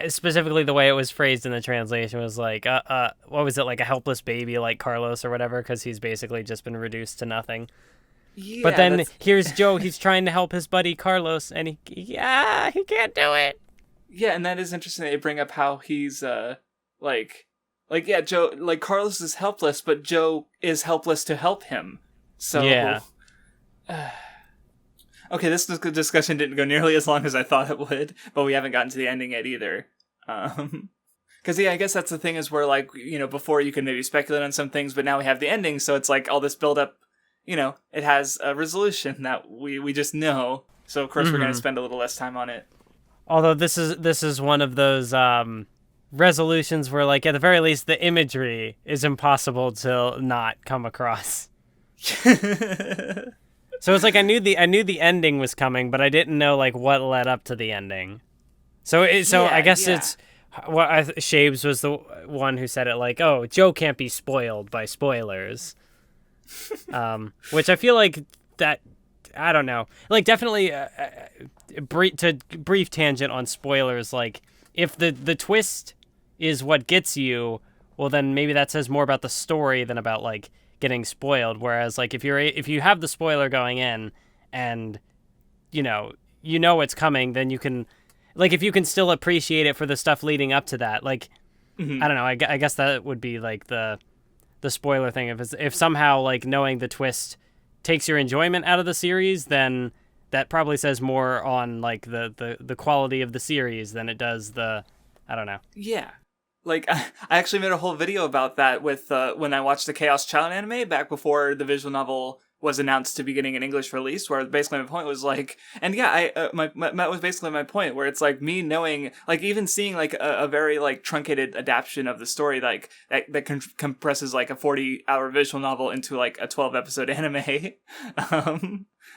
Speaker 2: Specifically, the way it was phrased in the translation was like, what was it, like a helpless baby like Carlos or whatever, because he's basically just been reduced to nothing.
Speaker 1: Yeah,
Speaker 2: but then here's Joe, he's trying to help his buddy Carlos, and he can't do it.
Speaker 1: Yeah, and that is interesting that they bring up how he's, Joe, like, Carlos is helpless, but Joe is helpless to help him. So,
Speaker 2: yeah.
Speaker 1: Okay, this discussion didn't go nearly as long as I thought it would, but we haven't gotten to the ending yet either. Because, I guess that's the thing is where, like, before you can maybe speculate on some things, but now we have the ending, so it's like all this build-up, it has a resolution that we just know. So, of course, we're going to spend a little less time on it.
Speaker 2: Although this is one of those resolutions where, like, at the very least, the imagery is impossible to not come across. So it's like I knew the ending was coming, but I didn't know like what led up to the ending. So I guess it's Shabes was the one who said it, like, oh, Joe can't be spoiled by spoilers, which I feel like that. I don't know. Like, definitely brief tangent on spoilers. Like, if the twist is what gets you, well, then maybe that says more about the story than about, like, getting spoiled. Whereas, like, if you have the spoiler going in and, you know what's coming, then you can, like, if you can still appreciate it for the stuff leading up to that, like, I don't know. I guess that would be, like, the spoiler thing. If somehow, like, knowing the twist takes your enjoyment out of the series, then that probably says more on like the quality of the series than it does I don't know.
Speaker 1: Yeah. Like, I actually made a whole video about that with when I watched the Chaos Child anime back before the visual novel was announced to be getting an English release, where basically my point was like, and yeah, that was basically my point, where it's like me knowing, like even seeing like a very like truncated adaptation of the story, like that compresses like a 40-hour visual novel into like a 12-episode anime.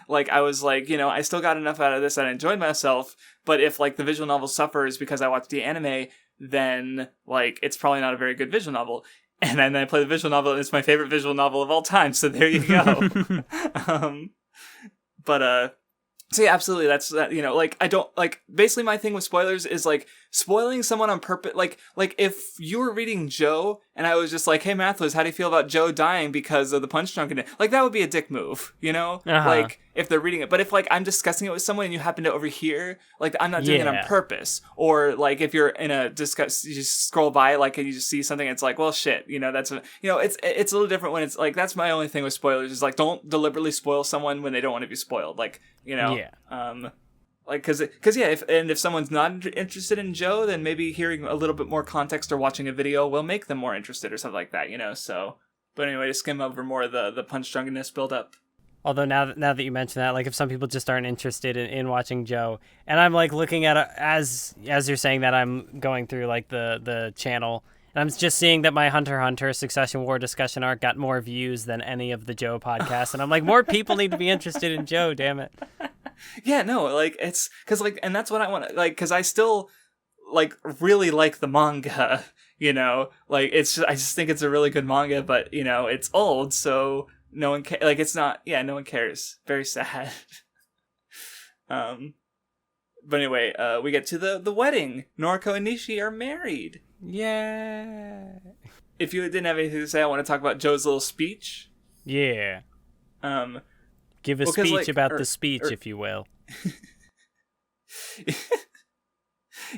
Speaker 1: Like I was like, you know, I still got enough out of this that I enjoyed myself, but if like the visual novel suffers because I watched the anime, then like it's probably not a very good visual novel. And then I play the visual novel, and it's my favorite visual novel of all time. So there you go. So yeah, absolutely. That's that. You know, like I don't like. Basically, my thing with spoilers is like spoiling someone on purpose. Like if you were reading Joe, and I was just like, "Hey, Mathwiz, how do you feel about Joe dying because of the punch drunk?" Like that would be a dick move, you know? Like if they're reading it. But if like I'm discussing it with someone and you happen to overhear, like I'm not doing it on purpose. Or like if you're in a discuss, you just scroll by like and you just see something, it's like, well, shit, you know, it's a little different when it's like that's my only thing with spoilers is like don't deliberately spoil someone when they don't want to be spoiled, like you know. Like, cause yeah, if someone's not interested in Joe, then maybe hearing a little bit more context or watching a video will make them more interested or something like that, you know. So, but anyway, to skim over more of the punch drunkenness build up.
Speaker 2: Although now that you mention that, like if some people just aren't interested in watching Joe, and I'm like looking at it, as you're saying that, I'm going through like the channel, and I'm just seeing that my Hunter x Hunter Succession War discussion arc got more views than any of the Joe podcasts, and I'm like, more people need to be interested in Joe, damn it.
Speaker 1: Yeah, no, like it's because like, and that's what I want, like, because I still like really like the manga, you know, like it's just, I just think it's a really good manga, but you know it's old, so no one like it's not, yeah, no one cares. Very sad. But anyway, we get to the wedding. Noriko and Nishi are married.
Speaker 2: Yeah.
Speaker 1: If you didn't have anything to say, I want to talk about Joe's little speech.
Speaker 2: Yeah. Give a speech like, about the speech, if you will.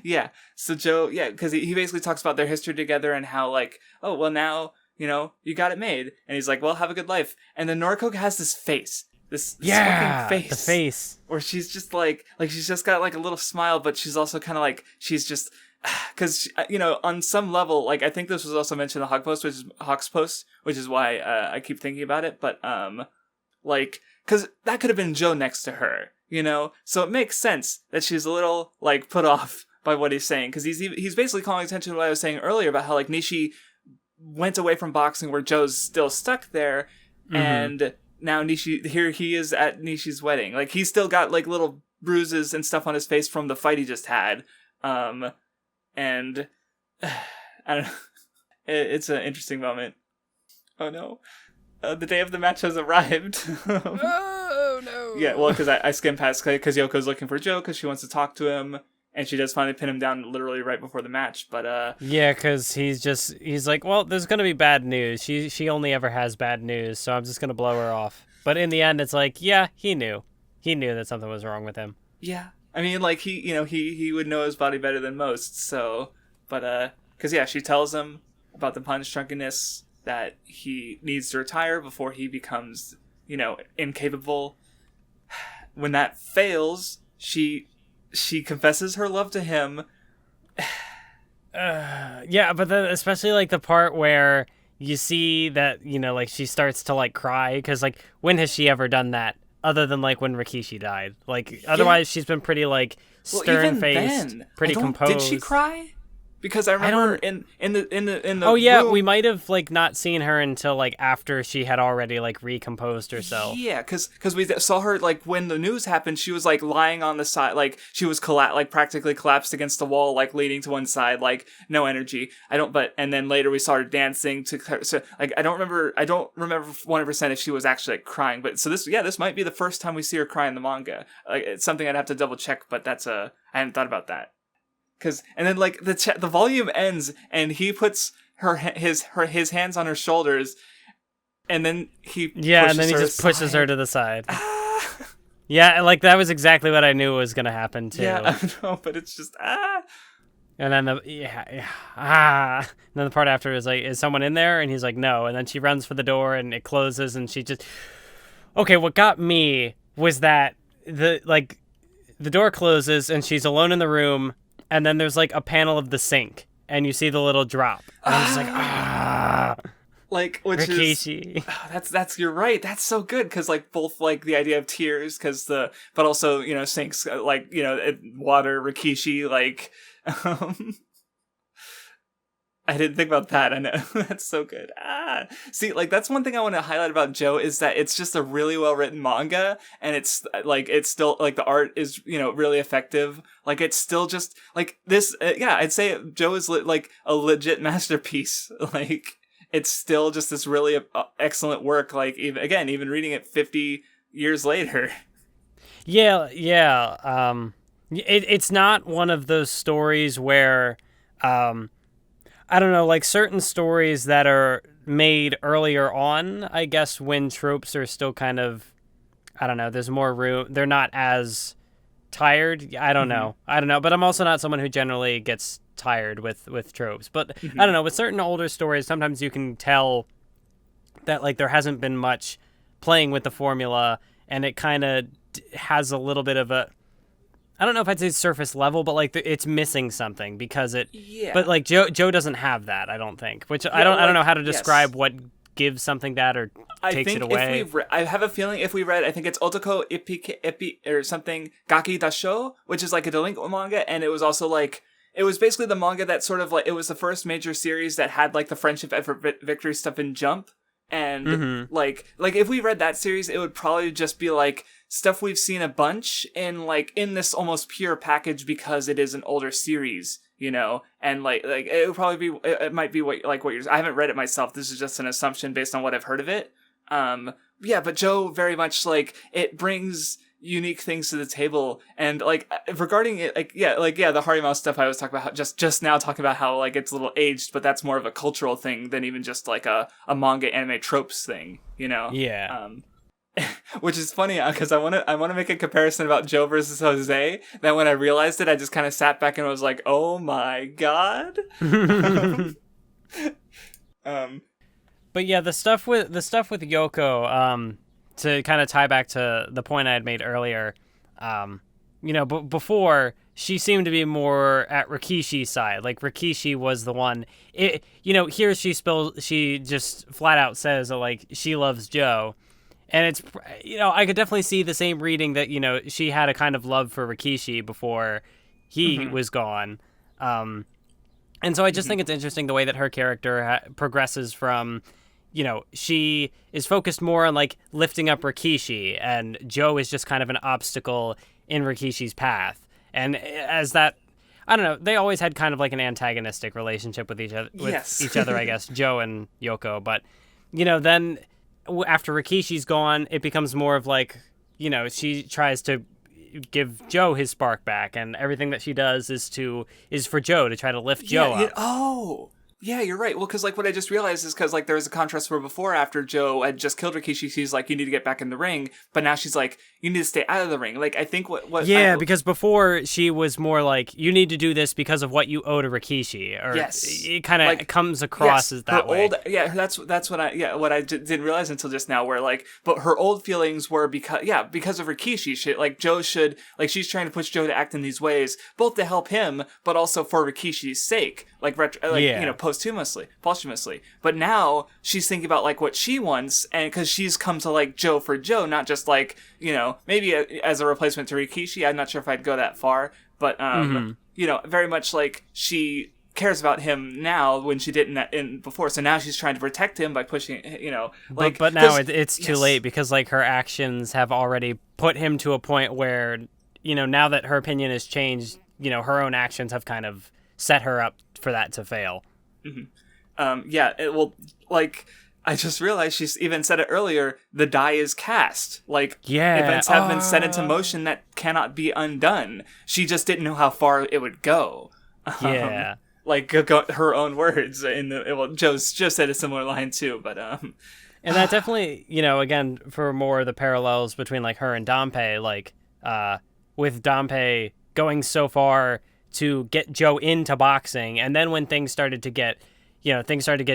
Speaker 1: Yeah. So Joe, yeah, because he basically talks about their history together and how like, oh, well now, you know, you got it made. And he's like, well, have a good life. And then Noriko has this face. This fucking face.
Speaker 2: The face.
Speaker 1: Where she's just like she's just got like a little smile, but she's also kind of like, she's just, because, you know, on some level, like I think this was also mentioned in the Hawks Post, which is why I keep thinking about it. But like, because that could have been Joe next to her, you know? So it makes sense that she's a little, like, put off by what he's saying. Because he's basically calling attention to what I was saying earlier about how, like, Nishi went away from boxing where Joe's still stuck there. Mm-hmm. And now here he is at Nishi's wedding. Like, he's still got, like, little bruises and stuff on his face from the fight he just had. And I don't know. It's an interesting moment. Oh, no. The day of the match has arrived.
Speaker 2: Oh, no.
Speaker 1: Yeah, well, because I skimmed past because Yoko's looking for Joe because she wants to talk to him, and she does finally pin him down literally right before the match. But
Speaker 2: yeah, because he's like, well, there's gonna be bad news. She only ever has bad news, so I'm just gonna blow her off. But in the end, it's like, yeah, he knew that something was wrong with him.
Speaker 1: Yeah, I mean, like he would know his body better than most. So, but because yeah, she tells him about the punch drunkenness, that he needs to retire before he becomes, you know, incapable. When that fails, she confesses her love to him.
Speaker 2: Yeah, but then especially like the part where you see that, you know, like she starts to like cry, because like when has she ever done that other than like when Rikishi died? Like otherwise she's been pretty like stern-faced, pretty composed.
Speaker 1: Did she cry? Because I remember in the
Speaker 2: oh yeah,
Speaker 1: room,
Speaker 2: we might have like not seen her until like after she had already like recomposed herself.
Speaker 1: Yeah, because we saw her like when the news happened, she was like lying on the side, like she was like practically collapsed against the wall, like leaning to one side, like no energy. And then later we saw her dancing to, so like I don't remember 100% if she was actually like crying. But so this might be the first time we see her cry in the manga. Like it's something I'd have to double check, but I hadn't thought about that. And then like the volume ends and he puts his hands on her shoulders, and then he
Speaker 2: just pushes her to the side. Yeah, like that was exactly what I knew was gonna happen too.
Speaker 1: Yeah, I know, but it's just
Speaker 2: And then And then the part after is like, is someone in there? And he's like, no. And then she runs for the door and it closes, and she just. Okay, what got me was that the door closes and she's alone in the room. And then there's like a panel of the sink, and you see the little drop. And I'm just like,
Speaker 1: like, which
Speaker 2: Rikishi.
Speaker 1: is that's you're right. That's so good because like both like the idea of tears but also sinks like water Rikishi like. I didn't think about that. I know. That's so good. See, like, that's one thing I want to highlight about Joe is that it's just a really well-written manga, and it's still, like, the art is, really effective. Like, it's still just, like, this, I'd say Joe is, like, a legit masterpiece. Like, it's still just this really excellent work, like, even reading it 50 years later.
Speaker 2: Yeah. It's not one of those stories where, I don't know, like certain stories that are made earlier on, I guess, when tropes are still kind of, I don't know, there's more room. They're not as tired. I don't know. But I'm also not someone who generally gets tired with tropes. But I don't know, with certain older stories, sometimes you can tell that like there hasn't been much playing with the formula, and it kind of has a little bit of a, I don't know if I'd say surface level, but like it's missing something because it. Yeah. But like Joe doesn't have that, I don't think. Which I don't know how to describe what gives something that or takes it away.
Speaker 1: I have a feeling if we read, I think it's Otoko Ipi or something Gaki Dasho, which is like a delinquent manga, and it was also like it was basically the manga that sort of like it was the first major series that had like the friendship effort victory stuff in Jump. And like if we read that series, it would probably just be like stuff we've seen a bunch in this almost pure package because it is an older series, and like it would probably be, it might be what you're, I haven't read it myself. This is just an assumption based on what I've heard of it. But Joe very much like it brings unique things to the table, and like regarding it, the Hari Mao stuff I was talking about, just now talking about how like it's a little aged, but that's more of a cultural thing than even just like a manga anime tropes thing,
Speaker 2: Yeah.
Speaker 1: Which is funny because I want to make a comparison about Joe versus Jose. Then when I realized it, I just kind of sat back and was like, oh my god.
Speaker 2: But yeah, the stuff with Yoko, to kind of tie back to the point I had made earlier, before she seemed to be more at Rikishi's side. Like Rikishi was the one. Here she just flat out says that like she loves Joe, and it's I could definitely see the same reading that she had a kind of love for Rikishi before he was gone. And so I just think it's interesting the way that her character progresses from. She is focused more on like lifting up Rikishi, and Joe is just kind of an obstacle in Rikishi's path. And as that, I don't know, they always had kind of like an antagonistic relationship with each other, I guess, Joe and Yoko. But, then after Rikishi's gone, it becomes more of like, she tries to give Joe his spark back, and everything that she does is for Joe, to try to lift Joe up.
Speaker 1: Yeah, you're right. Well, because like what I just realized is because like there was a contrast where before, after Joe had just killed Rikishi, she's like, you need to get back in the ring. But now she's like, you need to stay out of the ring. Like I think because before she was more like, you need to do this because of what you owe to Rikishi. Or it kind of comes across as that way. That's what I didn't realize until just now. Where like, but her old feelings were because of Rikishi. Joe should she's trying to push Joe to act in these ways, both to help him, but also for Rikishi's sake. Posthumously. But now she's thinking about like what she wants, and because she's come to like Joe for Joe, not just like maybe as a replacement to Rikishi. I'm not sure if I'd go that far, but very much like she cares about him now when she didn't before. So now she's trying to protect him by pushing, But
Speaker 2: now it's too late because like her actions have already put him to a point where now that her opinion has changed, her own actions have kind of set her up for that to fail.
Speaker 1: I just realized she's even said it earlier, the die is cast. Events have been set into motion that cannot be undone. She just didn't know how far it would go. Her own words. Joe said a similar line too, but...
Speaker 2: And that definitely, again, for more of the parallels between like her and Danpei, with Danpei going so far to get Joe into boxing, and then when things started to get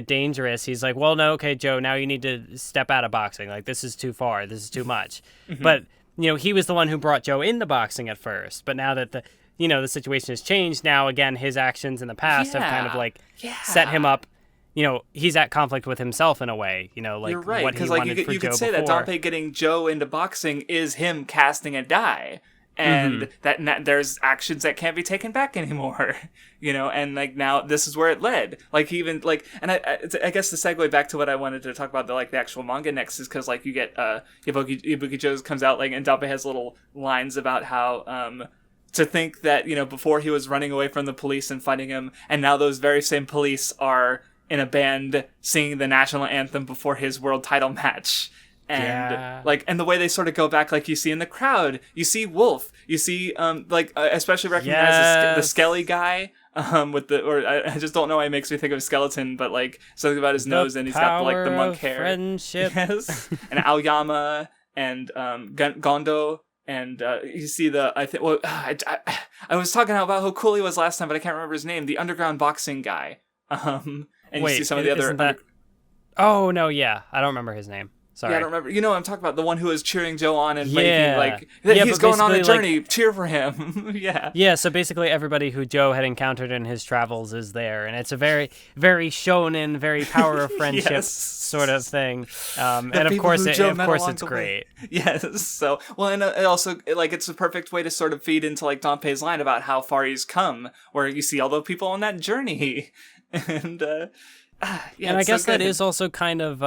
Speaker 2: dangerous, he's like, well, no, okay, Joe, now you need to step out of boxing. Like, this is too far. This is too much. But, he was the one who brought Joe into boxing at first. But now that the situation has changed, now, again, his actions in the past have kind of, set him up, he's at conflict with himself in a way, like
Speaker 1: You're right,
Speaker 2: what he
Speaker 1: because
Speaker 2: wanted for
Speaker 1: you
Speaker 2: Joe
Speaker 1: could say
Speaker 2: before.
Speaker 1: that Dampé getting Joe into boxing is him casting a die, and that there's actions that can't be taken back anymore, and now this is where it led. And I guess the segue back to what I wanted to talk about, the actual manga next, is because you get Ibuki Joe comes out, and Dampé has little lines about how to think that before he was running away from the police and fighting him, and now those very same police are in a band singing the national anthem before his world title match. And and the way they sort of go back, you see in the crowd, you see Wolf, you see especially recognize the Skelly guy I just don't know why it makes me think of skeleton, but something about his nose, and he's got the monk hair.
Speaker 2: Friendship.
Speaker 1: Yes. And Aoyama and Gondo. And you see I was talking about how cool he was last time, but I can't remember his name. The underground boxing guy. And you see some of the other.
Speaker 2: Oh no, yeah, I don't remember his name. Sorry.
Speaker 1: Yeah, I don't remember. You know what I'm talking about, the one who was cheering Joe on and making he's going on a journey. Cheer for him. Yeah.
Speaker 2: Yeah. So basically, everybody who Joe had encountered in his travels is there, and it's a very, very Shounen, very power of friendship sort of thing. And of course, it's great.
Speaker 1: Yes. So and it also it's a perfect way to sort of feed into Dampé's line about how far he's come, where you see all the people on that journey, and and
Speaker 2: I guess that is also kind of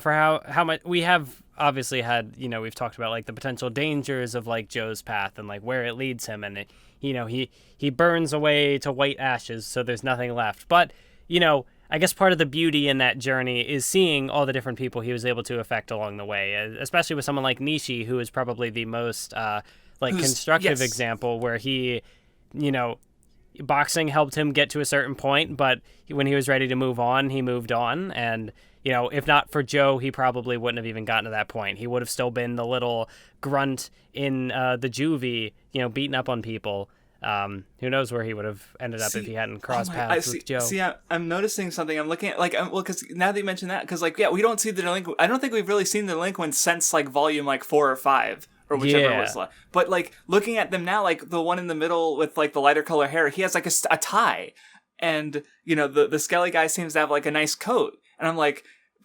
Speaker 2: for how much we have obviously had, we've talked about the potential dangers of Joe's path and where it leads him, and he burns away to white ashes, so there's nothing left. But I guess part of the beauty in that journey is seeing all the different people he was able to affect along the way, especially with someone like Nishi, who is probably the most constructive example, where he, boxing helped him get to a certain point, but when he was ready to move on, he moved on. And if not for Joe, he probably wouldn't have even gotten to that point. He would have still been the little grunt in the juvie, beating up on people. Who knows where he would have ended up if he hadn't crossed paths with Joe.
Speaker 1: See, I'm noticing something. I'm looking at because now that you mention that, because we don't see the delinquent. I don't think we've really seen the delinquents since volume 4 or 5. Or whichever was left. But looking at them now, the one in the middle with the lighter color hair, he has a tie, and the Skelly guy seems to have a nice coat, and I'm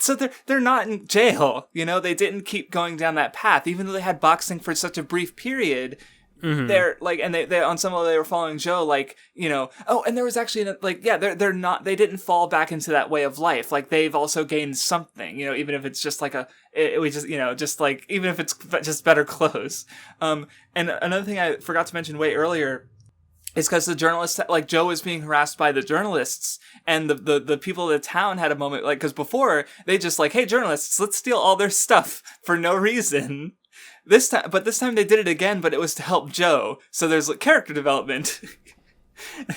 Speaker 1: so they're not in jail, they didn't keep going down that path, even though they had boxing for such a brief period. Mm-hmm. They're and they on some level they were following Joe, and there was actually they're not, they didn't fall back into that way of life. They've also gained something, even if it's just even if it's just better clothes. And another thing I forgot to mention way earlier is because the journalists, Joe was being harassed by the journalists, and the people of the town had a moment, because before they just hey, journalists, let's steal all their stuff for no reason. This time they did it again, but it was to help Joe. So there's character development.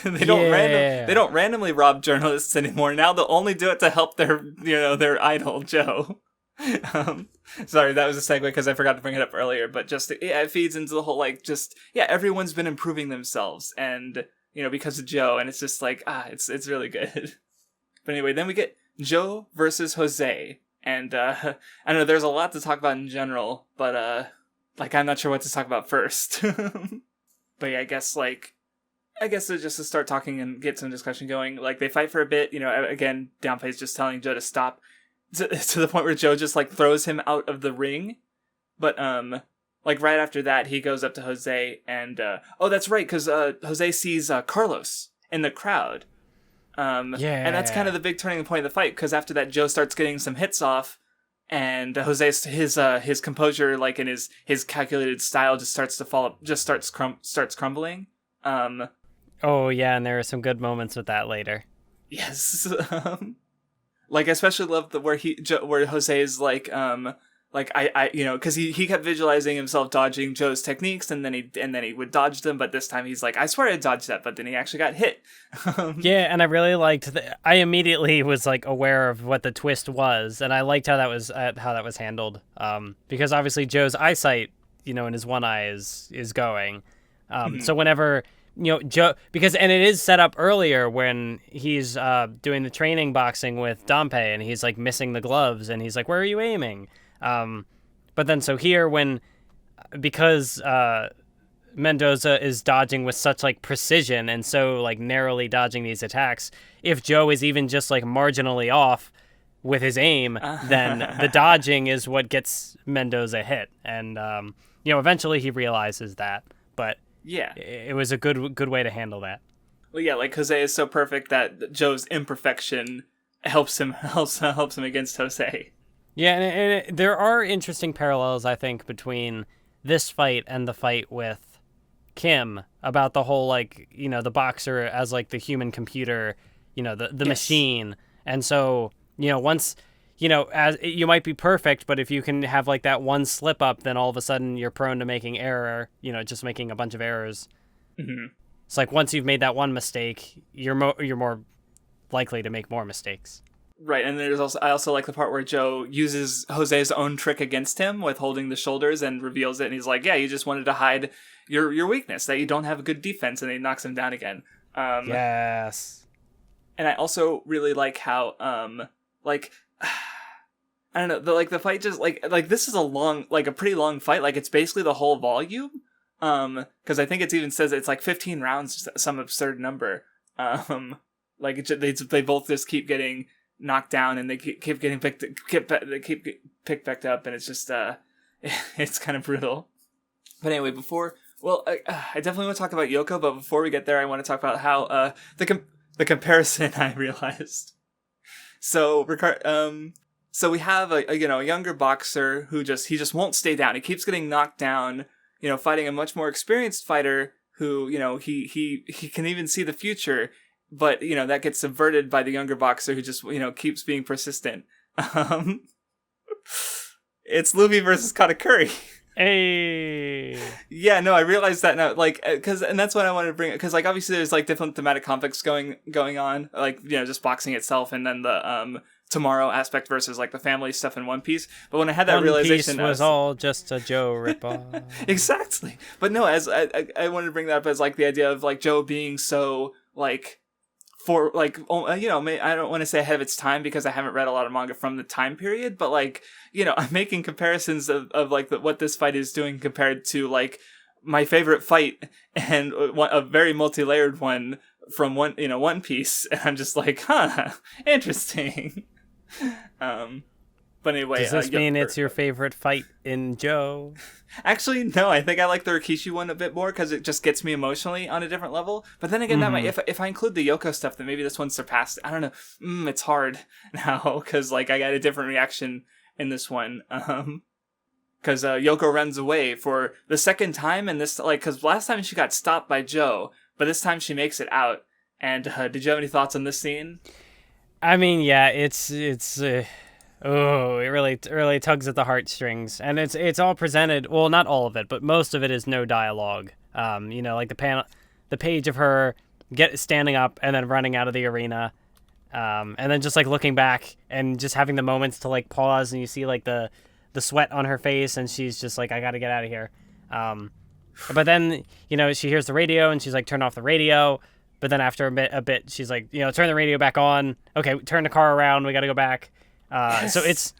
Speaker 1: They don't randomly rob journalists anymore. Now they'll only do it to help their idol Joe. Sorry, that was a segue because I forgot to bring it up earlier. But it feeds into the whole everyone's been improving themselves, and because of Joe, and it's just it's really good. But anyway, then we get Joe versus Jose. And I know there's a lot to talk about in general, but I'm not sure what to talk about first. But yeah, I guess just to start talking and get some discussion going, they fight for a bit. Again, Dampé's just telling Joe to stop, to the point where Joe just throws him out of the ring. But right after that, he goes up to Jose, and that's right, because Jose sees Carlos in the crowd. And that's kind of the big turning point of the fight, because after that, Joe starts getting some hits off, and Jose, his composure, in his calculated style, just starts to fall, just starts crumbling.
Speaker 2: Oh yeah, and there are some good moments with that later.
Speaker 1: Yes, I especially love where Jose is because he kept visualizing himself dodging Joe's techniques, and then he would dodge them, but this time he's I swear I dodged that, but then he actually got hit.
Speaker 2: Yeah, and I really liked I immediately was aware of what the twist was, and I liked how that was handled. Because obviously Joe's eyesight, in his one eye is going. So whenever Joe, and it is set up earlier when he's doing the training boxing with Dampé, and he's missing the gloves, and he's where are you aiming? But then so here because Mendoza is dodging with such like precision and so like narrowly dodging these attacks, if Joe is even just like marginally off with his aim, then the dodging is what gets Mendoza hit. And eventually he realizes that, but
Speaker 1: yeah,
Speaker 2: it was a good way to handle that.
Speaker 1: Well, yeah, like Jose is so perfect that Joe's imperfection helps him against Jose.
Speaker 2: Yeah, and there are interesting parallels, I think, between this fight and the fight with Kim about the whole, like, the boxer as, like, the human computer, the yes. machine. And so, once, as you might be perfect, but if you can have, like, that one slip up, then all of a sudden you're prone to making error, just making a bunch of errors.
Speaker 1: Mm-hmm.
Speaker 2: It's like once you've made that one mistake, you're more likely to make more mistakes.
Speaker 1: Right, and I also like the part where Joe uses Jose's own trick against him with holding the shoulders and reveals it, and he's like, yeah, you just wanted to hide your weakness, that you don't have a good defense, and he knocks him down again.
Speaker 2: Yes.
Speaker 1: And I also really like how, I don't know, the fight just, like this is a pretty long fight, like it's basically the whole volume, because I think it even says it's like 15 rounds, some absurd number, they both just keep getting knocked down, and they keep getting picked back up, and it's just it's kind of brutal. But anyway, I definitely want to talk about Yoko, but before we get there, I want to talk about how the comparison I realized. So we have a younger boxer who just won't stay down. He keeps getting knocked down, fighting a much more experienced fighter who he can even see the future. But, that gets subverted by the younger boxer who just, keeps being persistent. It's Luffy versus Katakuri.
Speaker 2: Hey.
Speaker 1: Yeah, no, I realized that now, and that's what I wanted to bring, because, obviously there's, different thematic conflicts going on, just boxing itself, and then the, tomorrow aspect versus, the family stuff in One Piece. But when I had that realization...
Speaker 2: One Piece was all just a Joe ripoff.
Speaker 1: Exactly. But no, as I wanted to bring that up as, the idea of, Joe being so, for I don't want to say ahead of its time because I haven't read a lot of manga from the time period, but I'm making comparisons of what this fight is doing compared to my favorite fight and a very multi-layered one from One Piece, and I'm just interesting. But anyway,
Speaker 2: does this mean it's your favorite fight in Joe?
Speaker 1: Actually, no. I think I like the Rikishi one a bit more because it just gets me emotionally on a different level. But then again, if I include the Yoko stuff, then maybe this one surpassed. I don't know. It's hard now because I got a different reaction in this one. Because Yoko runs away for the second time, and this because last time she got stopped by Joe, but this time she makes it out. And did you have any thoughts on this scene?
Speaker 2: I mean, yeah, it's. Oh, it really tugs at the heartstrings, and it's all presented. Well, not all of it, but most of it is no dialogue. The page of her standing up and then running out of the arena, and then just looking back and just having the moments to pause, and you see the sweat on her face, and she's just I gotta get out of here. But then she hears the radio, and she's turn off the radio. But then after a bit, she's turn the radio back on. Okay, turn the car around. We gotta go back. Yes. So it's,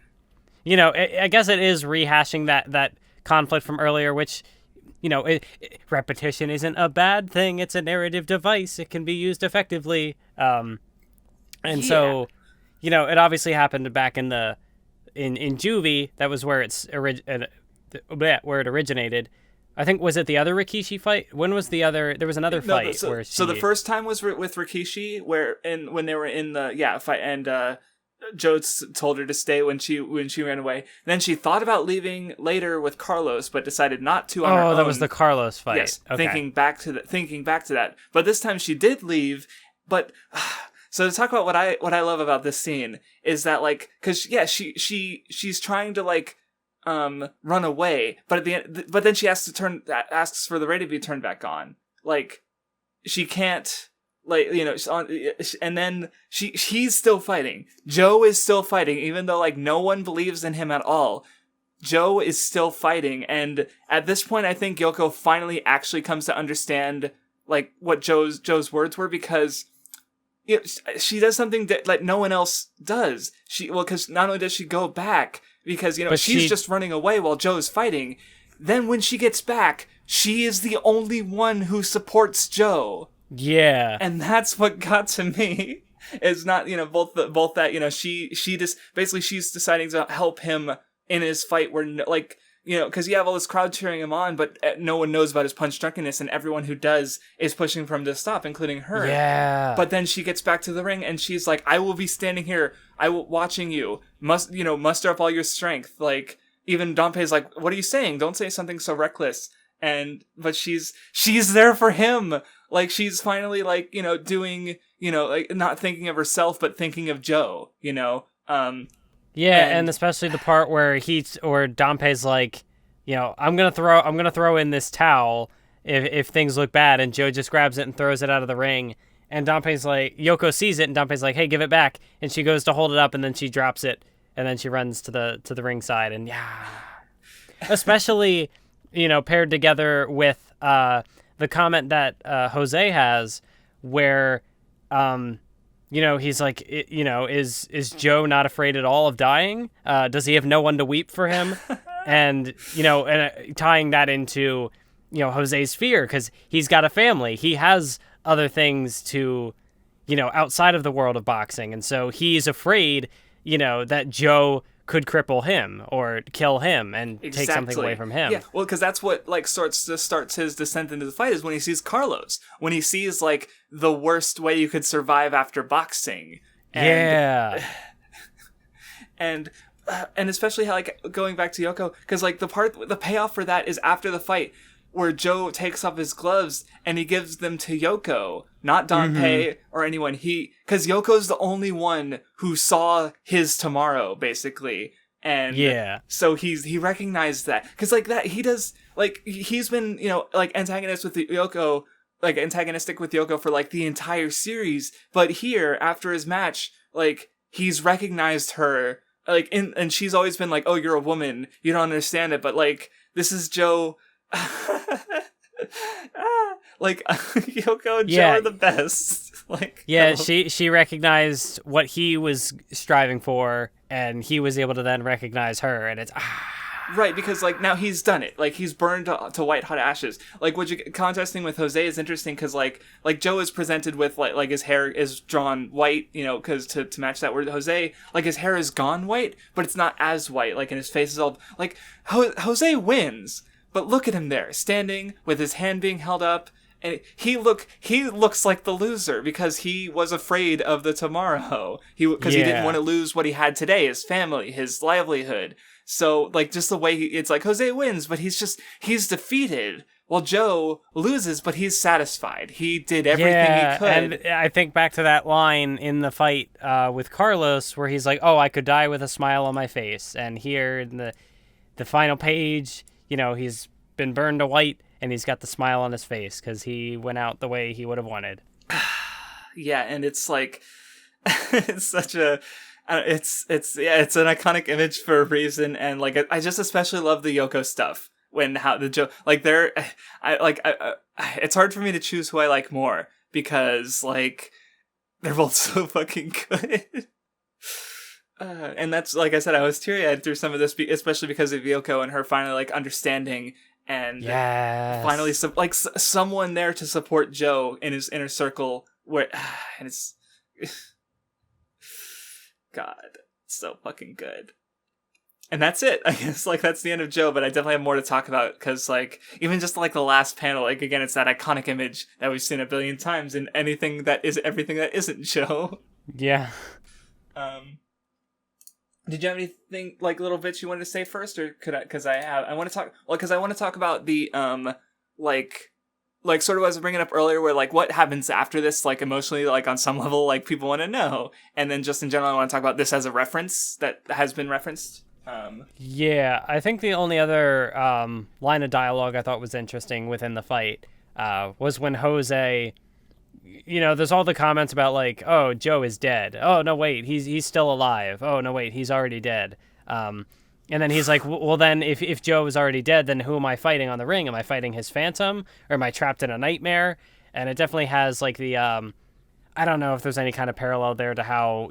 Speaker 2: I guess it is rehashing that conflict from earlier, which, repetition isn't a bad thing. It's a narrative device. It can be used effectively. So, it obviously happened back in Juvie. That was where where it originated. I think, was it the other Rikishi fight? When was the other? There was another fight where she...
Speaker 1: So the first time was with Rikishi, when they were in the fight, and Joe told her to stay when she ran away. And then she thought about leaving later with Carlos, but decided not to on her own.
Speaker 2: Oh, that was the Carlos fight.
Speaker 1: Yes,
Speaker 2: okay.
Speaker 1: thinking back to that. But this time she did leave. But so to talk about what I love about this scene is that because she's trying to run away, but at the end, but then she asks for the radio to be turned back on. She can't. And then he's still fighting. Joe is still fighting, even though no one believes in him at all. Joe is still fighting, and at this point, I think Yoko finally actually comes to understand what Joe's words were, because she does something that no one else does. Because not only does she go back, because she's just running away while Joe's fighting. Then when she gets back, she is the only one who supports Joe.
Speaker 2: Yeah.
Speaker 1: And that's what got to me. Is not, both that, she just, basically she's deciding to help him in his fight where, because you have all this crowd cheering him on, but no one knows about his punch drunkenness, and everyone who does is pushing for him to stop, including her.
Speaker 2: Yeah.
Speaker 1: But then she gets back to the ring, and she's like, I will be standing here, watching you, muster up all your strength. Like, even Danpei's like, what are you saying? Don't say something so reckless. But she's there for him. Like, she's finally, doing, not thinking of herself, but thinking of Joe,
Speaker 2: Yeah, and especially the part where Danpei's like, I'm gonna throw in this towel if things look bad, and Joe just grabs it and throws it out of the ring, and Danpei's like, Yoko sees it, and Danpei's like, hey, give it back, and she goes to hold it up, and then she drops it, and then she runs to the ringside, and especially, paired together with the comment that Jose has, where he's like, is Joe not afraid at all of dying? Does he have no one to weep for him? And tying that into, Jose's fear, because he's got a family. He has other things to, outside of the world of boxing. And so he's afraid, that Joe could cripple him or kill him and take something away from him.
Speaker 1: Yeah, well, because that's what starts his descent into the fight, is when he sees Carlos, when he sees the worst way you could survive after boxing. And, and especially how going back to Yoko, because the payoff for that is after the fight, where Joe takes off his gloves and he gives them to Yoko, not Danpei or anyone. Because Yoko's the only one who saw his tomorrow, basically. And so he recognized that. Because he does, he's been, antagonistic with Yoko for the entire series. But here, after his match, he's recognized her, and she's always been oh, you're a woman, you don't understand it. But this is Joe. Yoko and Joe are the best.
Speaker 2: She recognized what he was striving for, and he was able to then recognize her, and it's
Speaker 1: right, because now he's done it. He's burned to white hot ashes. Contrasting with Jose is interesting, because Joe is presented with his hair is drawn white, because to match that, where Jose his hair is gone white, but it's not as white, and his face is all Jose wins. But look at him there, standing with his hand being held up, and he looks like the loser, because he was afraid of the tomorrow. He didn't want to lose what he had today, his family, his livelihood. So just the way it's Jose wins, but he's defeated, while Joe loses, but he's satisfied. He did everything he could.
Speaker 2: And I think back to that line in the fight with Carlos, where he's like, "Oh, I could die with a smile on my face," and here in the final page, he's been burned to white, and he's got the smile on his face because he went out the way he would have wanted.
Speaker 1: Yeah, and it's it's such a, it's an iconic image for a reason, and I just especially love the Yoko stuff, when how the Joe it's hard for me to choose who I like more, because they're both so fucking good. And that's, I said, I was teary-eyed through some of this, especially because of Yoko and her finally understanding, and finally someone there to support Joe in his inner circle, where and it's God, it's so fucking good. And that's it. I guess that's the end of Joe, but I definitely have more to talk about, because even just the last panel, again, it's that iconic image that we've seen a billion times in everything that isn't Joe.
Speaker 2: Yeah.
Speaker 1: Did you have anything little bits you wanted to say first, or could I? Because I want to talk. Well, because I want to talk about the sort of what I was bringing up earlier, where what happens after this, emotionally, on some level, people want to know, and then just in general, I want to talk about this as a reference that has been referenced.
Speaker 2: I think the only other line of dialogue I thought was interesting within the fight was when Jose. There's all the comments about oh, Joe is dead. Oh, no, wait, he's still alive. Oh, no, wait, he's already dead. And then he's like, well, then if Joe is already dead, then who am I fighting on the ring? Am I fighting his phantom, or am I trapped in a nightmare? And it definitely has the, I don't know if there's any kind of parallel there to how,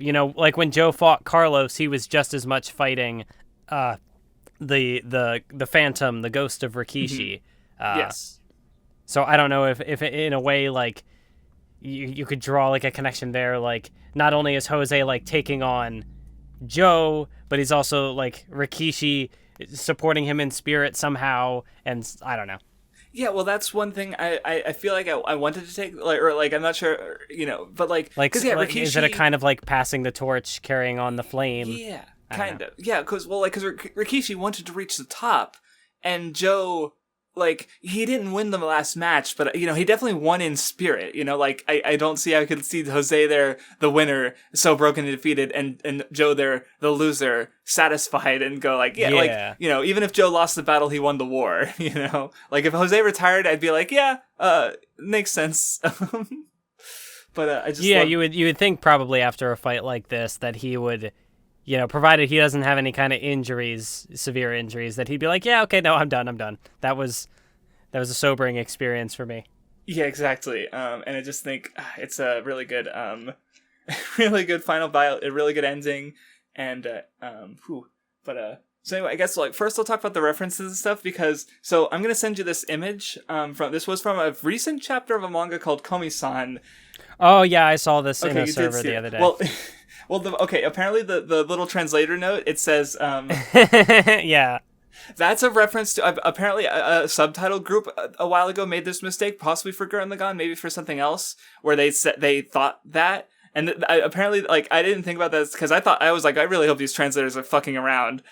Speaker 2: when Joe fought Carlos, he was just as much fighting the phantom, the ghost of Rikishi.
Speaker 1: Yes.
Speaker 2: So I don't know if in a way, like, you could draw, like, a connection there. Like, not only is Jose, like, taking on Joe, but he's also, like, Rikishi supporting him in spirit somehow, and I don't know.
Speaker 1: Yeah, well, that's one thing I feel like I wanted to take, like, or, like, I'm not sure, but, like, because, yeah,
Speaker 2: like,
Speaker 1: Rikishi...
Speaker 2: is it a kind of, like, passing the torch, carrying on the flame?
Speaker 1: Yeah, kind of. Yeah, because Rikishi wanted to reach the top, and Joe, like, he didn't win the last match, but, he definitely won in spirit, like, I don't see how I could see Jose there, the winner, so broken and defeated, and Joe there, the loser, satisfied, and go, like, like, even if Joe lost the battle, he won the war, Like, if Jose retired, I'd be like, yeah, makes sense. But I just
Speaker 2: you would think probably after a fight like this that he would, provided he doesn't have any kind of injuries, severe injuries, that he'd be like, yeah, okay, no, I'm done. That was a sobering experience for me.
Speaker 1: Yeah, exactly. And I just think it's a really good, really good final battle, a really good ending, and so anyway, I guess, like, first I'll talk about the references and stuff, because, so I'm gonna send you this image, this was from a recent chapter of a manga called Komi-san.
Speaker 2: Oh yeah, I saw this in a server the other day.
Speaker 1: Apparently the little translator note, it says,
Speaker 2: yeah.
Speaker 1: That's a reference to, apparently a subtitle group a while ago made this mistake, possibly for Gurren Lagann, maybe for something else, where they thought that, and apparently, like, I didn't think about that, because I was like, I really hope these translators are fucking around,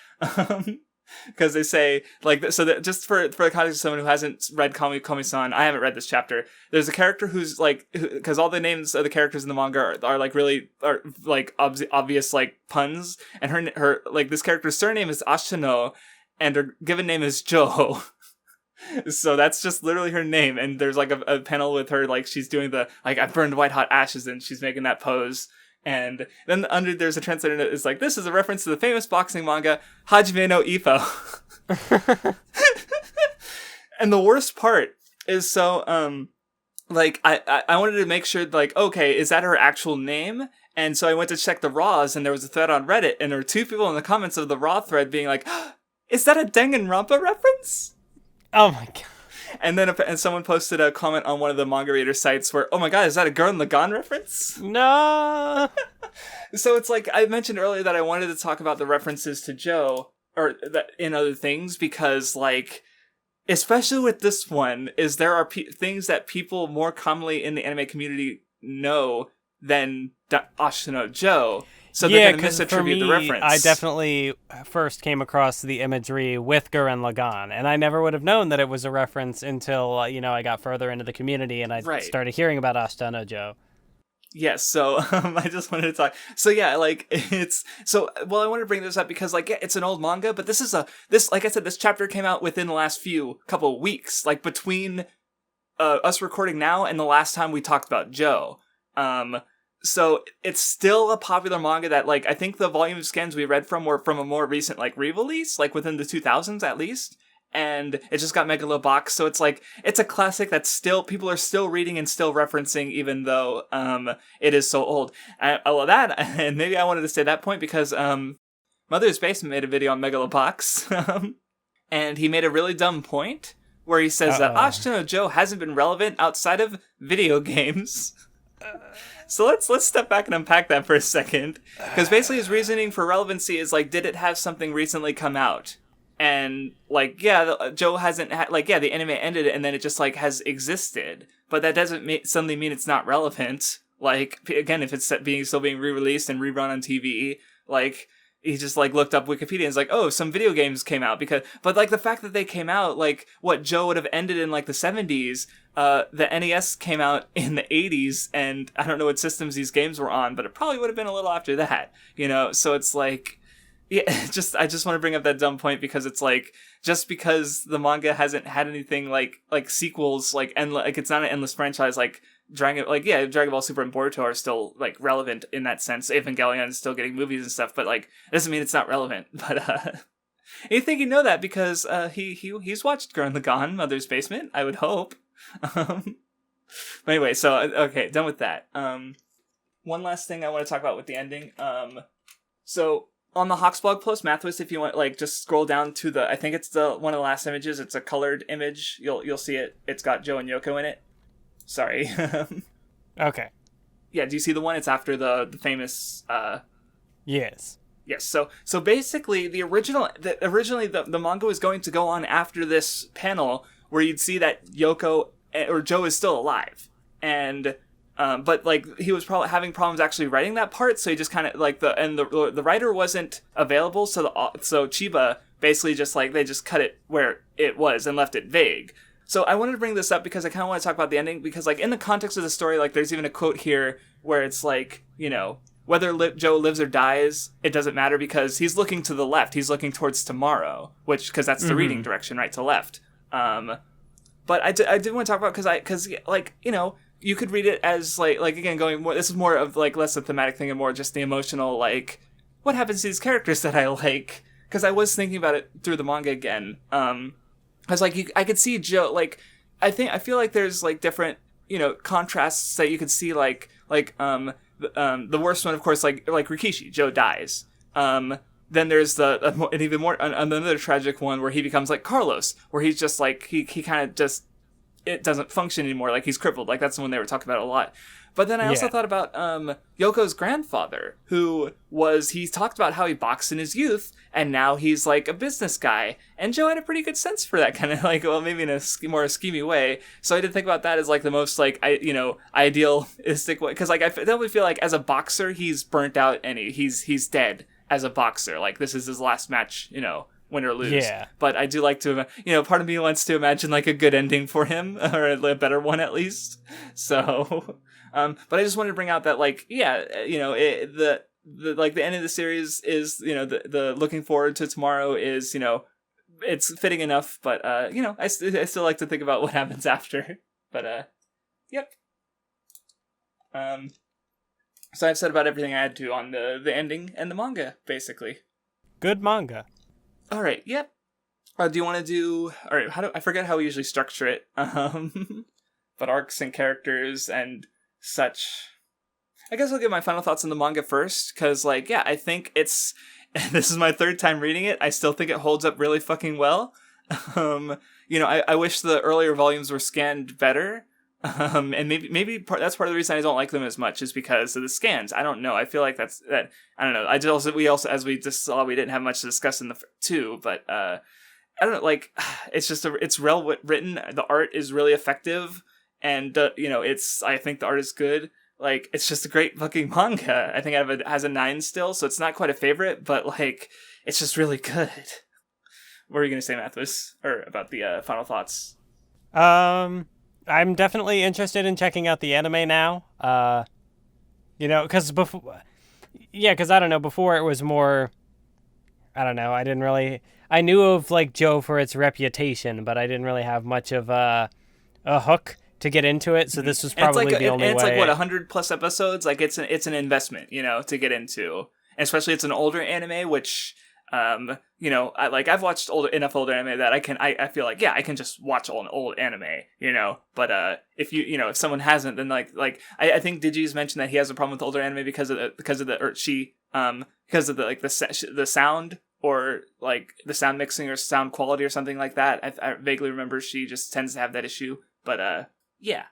Speaker 1: because they say, like, so that, just for the context of someone who hasn't read Komi-san, I haven't read this chapter, there's a character who's, like, because all the names of the characters in the manga are like, really, are, like, obvious, like, puns, and her like, this character's surname is Ashita, and her given name is Joe. So that's just literally her name, and there's, like, a panel with her, like, she's doing the, like, I've burned white hot ashes, and she's making that pose. And then there's a translator that is like, this is a reference to the famous boxing manga Hajime no Ippo. And the worst part is, so like, I wanted to make sure, like, okay, is that her actual name? And so I went to check the Raws, and there was a thread on Reddit, and there were 2 people in the comments of the Raw thread being like, is that a Danganronpa reference?
Speaker 2: Oh my god.
Speaker 1: And then someone posted a comment on one of the manga reader sites where, oh my god, is that a Gurren Lagann reference?
Speaker 2: No.
Speaker 1: So it's like, I mentioned earlier that I wanted to talk about the references to Joe, or that in other things, because, like, especially with this one, is there are things that people more commonly in the anime community know than Ashita Joe. So they're going to misattribute the reference.
Speaker 2: I definitely first came across the imagery with Gurren Lagann, and I never would have known that it was a reference until, I got further into the community and I started hearing about Ashita no Joe.
Speaker 1: Yes, so I just wanted to talk. So yeah, like, I want to bring this up because, like, yeah, it's an old manga, but like I said, this chapter came out within the last couple of weeks, like, between us recording now and the last time we talked about Joe. So it's still a popular manga that, like, I think the volume of scans we read from were from a more recent, like, re-release, like, within the 2000s at least. And it just got Megalobox, so it's like, it's a classic that still, people are still reading and still referencing, even though, it is so old. I love that, and maybe I wanted to say that point because, Mother's Basement made a video on Megalobox, and he made a really dumb point, where he says that Ashita no Joe hasn't been relevant outside of video games. So let's step back and unpack that for a second, because basically his reasoning for relevancy is, like, did it have something recently come out? And, like, yeah, Joe hasn't the anime ended and then it just, like, has existed, but that doesn't suddenly mean it's not relevant. Like, again, if it's still being re-released and rerun on TV, like, he just, like, looked up Wikipedia and is like, oh, some video games came out, but, like, the fact that they came out, like, what, Joe would have ended in, like, the 70s, the NES came out in the 80s, and I don't know what systems these games were on, but it probably would have been a little after that, so it's like, yeah, I just want to bring up that dumb point because it's like, just because the manga hasn't had anything like sequels, like, and like, it's not an endless franchise, like, Dragon Ball Super and Boruto are still, like, relevant in that sense. Evangelion is still getting movies and stuff, but, like, it doesn't mean it's not relevant. But you think you know that because he's watched Gurren Lagann, Mother's Basement, I would hope. But anyway, so okay, done with that. One last thing I want to talk about with the ending. So on the Hawks blog post, Mathwiz, if you want, like, just scroll down to I think it's one of the last images. It's a colored image. You'll see it. It's got Joe and Yoko in it. Sorry.
Speaker 2: Okay.
Speaker 1: Yeah, do you see the one? It's after the famous...
Speaker 2: Yes.
Speaker 1: Yes, so basically, originally the manga was going to go on after this panel where you'd see that Yoko, or Joe, is still alive. And... but like he was probably having problems actually writing that part, so he just kind of like the writer wasn't available, so Chiba basically just like they just cut it where it was and left it vague. So I wanted to bring this up because I kind of want to talk about the ending, because like in the context of the story, like there's even a quote here where it's like, you know, whether Joe lives or dies, it doesn't matter because he's looking to the left, he's looking towards tomorrow, because that's the reading direction, right to left. But I did want to talk about because like, you know, you could read it as like again going more. This is more of like less a thematic thing and more just the emotional, like what happens to these characters that I like. Because I was thinking about it through the manga again. I was like, I could see Joe. Like I feel like there's like different, you know, contrasts that you could see. Like the worst one, of course, like Rikishi, Joe dies. Then there's an even more another tragic one where he becomes like Carlos, where he's just like he kind of just. It doesn't function anymore, like he's crippled. Like that's the one they were talking about a lot. But then I also thought about Yoko's grandfather, he talked about how he boxed in his youth, and now he's like a business guy. And Joe had a pretty good sense for that kind of like, well, maybe in a more schemy way. So I did think about that as like the most like idealistic way, because like I definitely feel like as a boxer he's burnt out and he's dead as a boxer. Like this is his last match, you know. Win or lose. Yeah. But I do like to, you know, part of me wants to imagine like a good ending for him, or a better one at least. So, but I just wanted to bring out that like, yeah, you know, the end of the series is, you know, the looking forward to tomorrow is, you know, it's fitting enough, but, you know, I still like to think about what happens after, but, yep. So I've said about everything I had to on the ending and the manga, basically.
Speaker 2: Good manga.
Speaker 1: All right. Yep. Do you want to do? All right. I forget how we usually structure it. But arcs and characters and such. I guess I'll give my final thoughts on the manga first, because like, yeah, I think it's. This is my third time reading it. I still think it holds up really fucking well. You know, I wish the earlier volumes were scanned better. And maybe that's part of the reason I don't like them as much is because of the scans. I don't know. I feel like that. I don't know. We also, as we just saw, we didn't have much to discuss in the two, but I don't know. Like, it's just it's well written. The art is really effective, and you know, I think the art is good. Like, it's just a great fucking manga. I think it has a 9 still, so it's not quite a favorite, but like, it's just really good. What were you gonna say, Mathwiz, or about the final thoughts?
Speaker 2: I'm definitely interested in checking out the anime now. You know, because I don't know, before it was more, I don't know, I knew of like Joe for its reputation, but I didn't really have much of a hook to get into it, so this was probably the only way.
Speaker 1: It's like, what, 100 plus episodes? Like, it's an investment, you know, to get into. And especially it's an older anime, which... you know, I've watched enough older anime that I feel like, yeah, I can just watch an old anime, you know, but, if someone hasn't, then I think Digi's mentioned that he has a problem with older anime because of the sound, or like the sound mixing or sound quality or something like that. I vaguely remember she just tends to have that issue, but, yeah.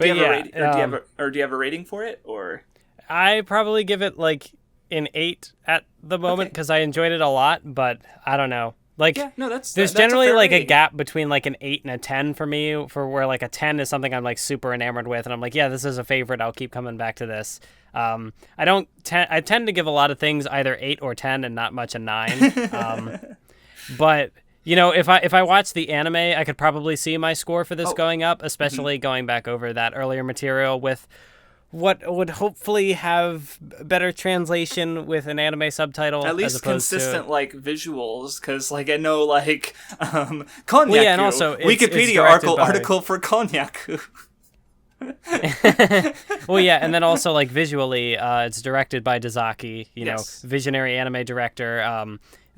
Speaker 1: Do you have a rating for it, or?
Speaker 2: I probably give it like an 8 at the moment, because I enjoyed it a lot, but I don't know. Like, yeah, no, there's generally like a gap between like an 8 and a 10 for me, for where like a 10 is something I'm like super enamored with, and I'm like, yeah, this is a favorite. I'll keep coming back to this. I tend to give a lot of things either 8 or 10 and not much a 9. But you know, if I watch the anime, I could probably see my score for this going up, especially going back over that earlier material with what would hopefully have better translation with an anime subtitle. At least
Speaker 1: consistent like visuals, because like I know like Konyaku. Well, yeah, and also Wikipedia article for Konyaku.
Speaker 2: Well, yeah, and then also like visually, it's directed by Dazaki, you know, visionary anime director.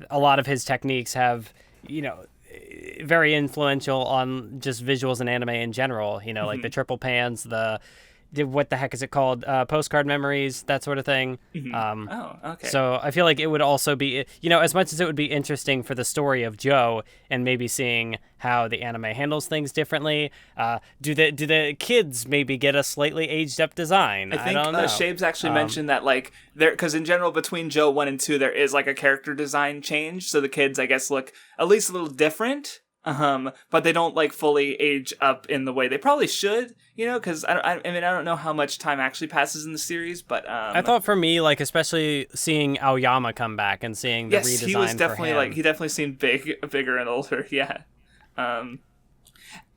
Speaker 2: A lot of his techniques have, you know, very influential on just visuals and anime in general. You know, like the triple pans, the what the heck is it called? Postcard Memories, that sort of thing.
Speaker 1: Oh, okay.
Speaker 2: So I feel like it would also be, as much as it would be interesting for the story of Joe and maybe seeing how the anime handles things differently, do the kids maybe get a slightly aged up design?
Speaker 1: I think
Speaker 2: don't know.
Speaker 1: Shabe's actually mentioned that, like, because in general between Joe 1 and 2 there is like a character design change, so the kids, I guess, look at least a little different. But they don't like fully age up in the way they probably should, because I mean, I don't know how much time actually passes in the series, but
Speaker 2: I thought for me, like, especially seeing Aoyama come back and seeing the redesign
Speaker 1: he was definitely
Speaker 2: for him.
Speaker 1: he definitely seemed bigger and older, yeah. I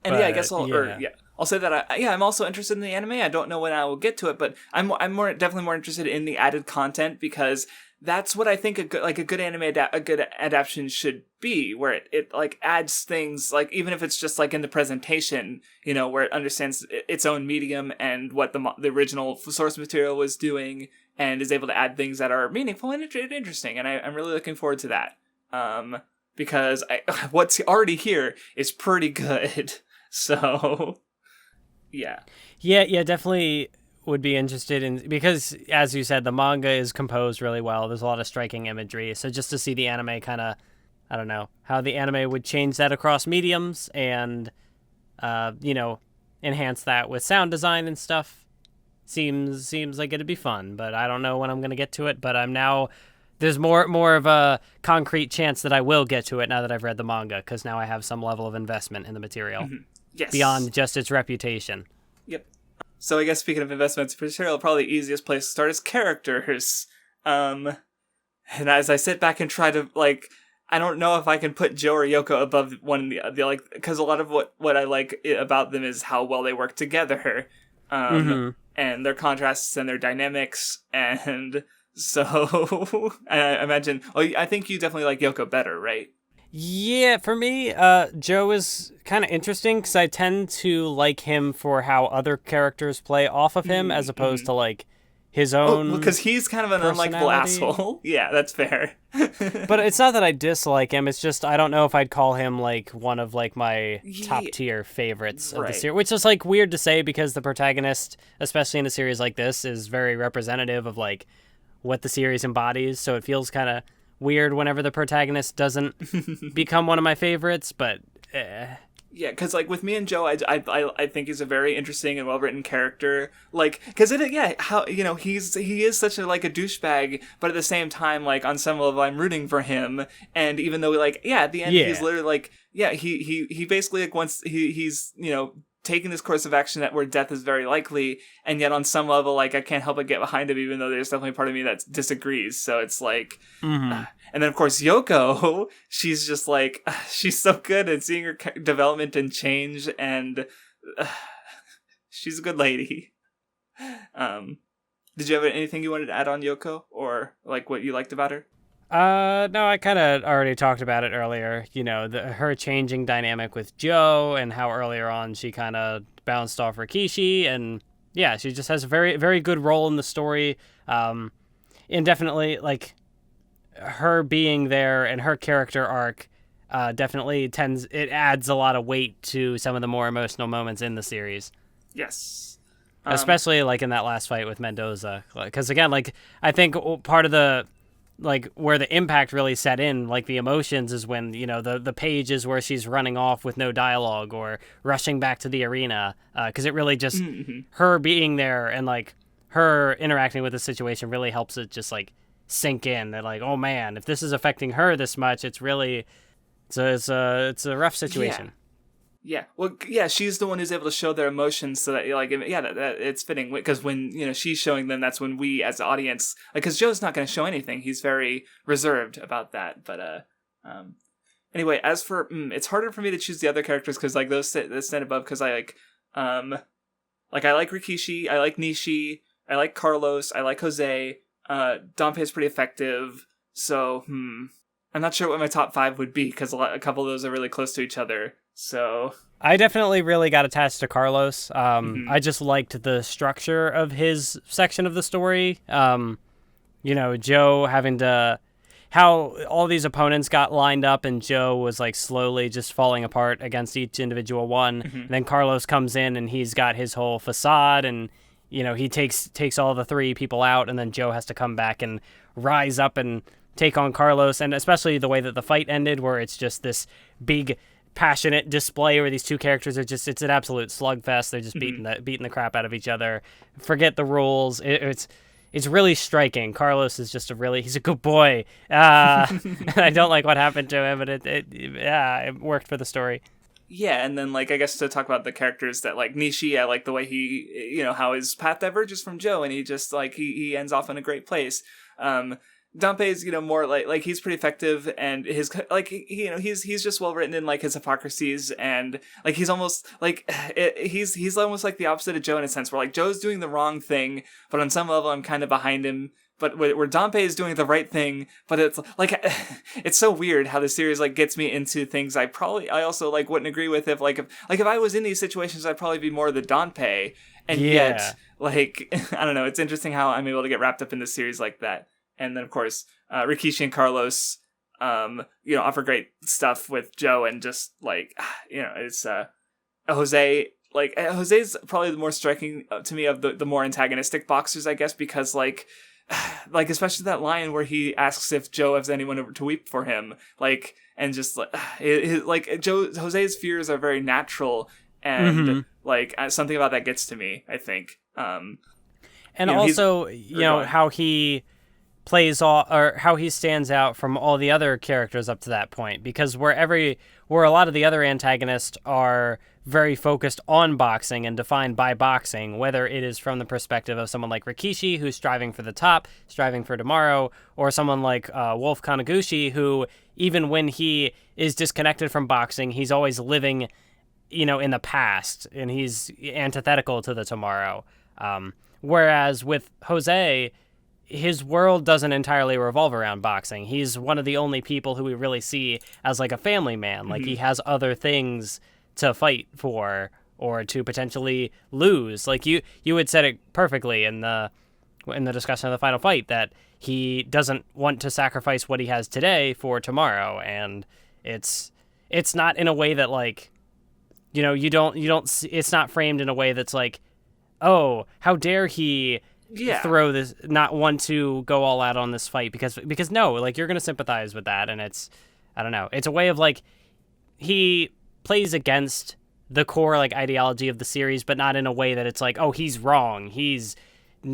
Speaker 1: guess I'll say that I'm also interested in the anime. I don't know when I will get to it, but I'm definitely more interested in the added content, because that's what I think a good anime a good adaptation should be, where it like adds things, like even if it's just like in the presentation, where it understands its own medium and what the original source material was doing, and is able to add things that are meaningful and interesting. And I'm really looking forward to that, because what's already here is pretty good. So yeah,
Speaker 2: definitely would be interested in, because as you said, the manga is composed really well. There's a lot of striking imagery, so just to see the anime kind of, I don't know how the anime would change that across mediums and enhance that with sound design and stuff seems like it'd be fun. But I don't know when I'm going to get to it, but there's more of a concrete chance that I will get to it now that I've read the manga, because now I have some level of investment in the material.
Speaker 1: Yes.
Speaker 2: Beyond just its reputation.
Speaker 1: Yep. So I guess speaking of investments in material, probably the easiest place to start is characters. And as I sit back and try to, like, I don't know if I can put Joe or Yoko above one of the like, because a lot of what I like about them is how well they work together, and their contrasts and their dynamics, and so I imagine. Oh, I think you definitely like Yoko better, right?
Speaker 2: Yeah, for me, Joe is kind of interesting because I tend to like him for how other characters play off of him, as opposed to like his own.
Speaker 1: Because he's kind of an unlikable asshole. Yeah, that's fair.
Speaker 2: But it's not that I dislike him. It's just I don't know if I'd call him like one of like my top tier favorites of the series, which is like weird to say because the protagonist, especially in a series like this, is very representative of like what the series embodies. So it feels kind of weird whenever the protagonist doesn't become one of my favorites, but yeah,
Speaker 1: because like with me and Joe, I think he's a very interesting and well written character. Like, because how he is such a like a douchebag, but at the same time, like on some level, I'm rooting for him. And even though at the end, he's literally like, he basically like once he's taking this course of action that where death is very likely, and yet on some level, like I can't help but get behind him, even though there's definitely part of me that disagrees. So it's like, and then of course Yoko, she's just like, she's so good at seeing her development and change, and she's a good lady. Did you have anything you wanted to add on Yoko, or like what you liked about her?
Speaker 2: No, I kind of already talked about it earlier. Her changing dynamic with Joe and how earlier on she kind of bounced off Rikishi, and yeah, she just has a very, very good role in the story. And definitely like her being there and her character arc, definitely it adds a lot of weight to some of the more emotional moments in the series.
Speaker 1: Yes.
Speaker 2: Especially like in that last fight with Mendoza. Because again, like I think part of the like where the impact really set in, like the emotions, is when the pages where she's running off with no dialogue or rushing back to the arena, because it really just her being there and like her interacting with the situation really helps it just like sink in that like, oh man, if this is affecting her this much, it's a rough situation.
Speaker 1: Yeah, well, yeah, she's the one who's able to show their emotions, so that that it's fitting, because when she's showing them, that's when we as the audience, like, because Joe's not going to show anything, he's very reserved about that. But anyway, as for it's harder for me to choose the other characters because like those stand above, because I I like Rikishi, I like Nishi, I like Carlos, I like Jose. Danpei is pretty effective, so I'm not sure what my top 5 would be because a couple of those are really close to each other. So
Speaker 2: I definitely really got attached to Carlos. I just liked the structure of his section of the story. Joe having to, how all these opponents got lined up and Joe was like slowly just falling apart against each individual one. And then Carlos comes in and he's got his whole facade and he takes all the three people out, and then Joe has to come back and rise up and take on Carlos. And especially the way that the fight ended, where it's just this big passionate display where these two characters are just, it's an absolute slugfest. They're just beating the crap out of each other. Forget the rules. It's really striking. Carlos is just he's a good boy. I don't like what happened to him, but it worked for the story.
Speaker 1: Yeah, and then, like, I guess to talk about the characters that, like, Nishi, I like the way he, how his path diverges from Joe, and he just, like, he ends off in a great place. Danpei's, more like he's pretty effective, and his, like, he's just well written in, like, his hypocrisies, and, like, he's almost, like, he's almost like the opposite of Joe in a sense, where, like, Joe's doing the wrong thing, but on some level I'm kind of behind him. But where Danpei is doing the right thing, but it's like, it's so weird how the series like gets me into things I also like wouldn't agree with if I was in these situations, I'd probably be more the Danpei, and yet like I don't know, it's interesting how I'm able to get wrapped up in the series like that. And then of course Rikishi and Carlos, offer great stuff with Joe, and just like it's Jose. Like Jose's probably the more striking to me of the more antagonistic boxers, I guess, because like especially that line where he asks if Joe has anyone to weep for him, like, and just like Jose's fears are very natural, and like something about that gets to me, I think.
Speaker 2: And also, how he plays how he stands out from all the other characters up to that point, because where a lot of the other antagonists are very focused on boxing and defined by boxing, whether it is from the perspective of someone like Rikishi, who's striving for the top, striving for tomorrow, or someone like Wolf Kaneguchi, who even when he is disconnected from boxing, he's always living, in the past, and he's antithetical to the tomorrow. Whereas with Jose, his world doesn't entirely revolve around boxing. He's one of the only people who we really see as like a family man. Like he has other things to fight for or to potentially lose. Like you had said it perfectly in the discussion of the final fight, that he doesn't want to sacrifice what he has today for tomorrow. And it's not in a way that like, you don't, it's not framed in a way that's like, oh, how dare he throw this, not want to go all out on this fight, because no, like you're going to sympathize with that. And it's, I don't know, it's a way of like, he plays against the core like ideology of the series, but not in a way that it's like, oh, he's wrong, he's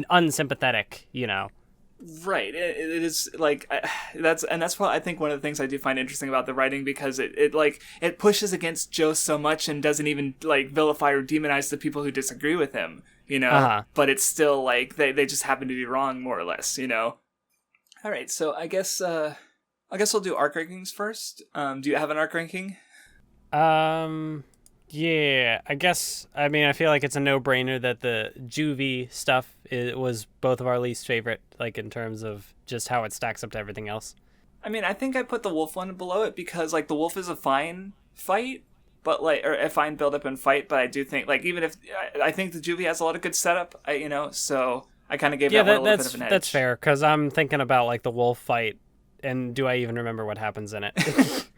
Speaker 2: unsympathetic,
Speaker 1: Right. It is like that's probably I think one of the things I do find interesting about the writing, because it pushes against Joe so much and doesn't even like vilify or demonize the people who disagree with him, but it's still like they just happen to be wrong more or less, All right, so I guess we'll do arc rankings first. Do you have an arc ranking?
Speaker 2: Yeah, I guess, I feel like it's a no-brainer that the Juvie stuff was both of our least favorite, like, in terms of just how it stacks up to everything else.
Speaker 1: I think I put the Wolf one below it because, like, the Wolf is a fine fight, but, like, or a fine build-up and fight, but I do think, like, even if, I think the Juvie has a lot of good setup, so I kind of gave that one a little bit of an edge.
Speaker 2: That's fair, because I'm thinking about, like, the Wolf fight, and do I even remember what happens in it?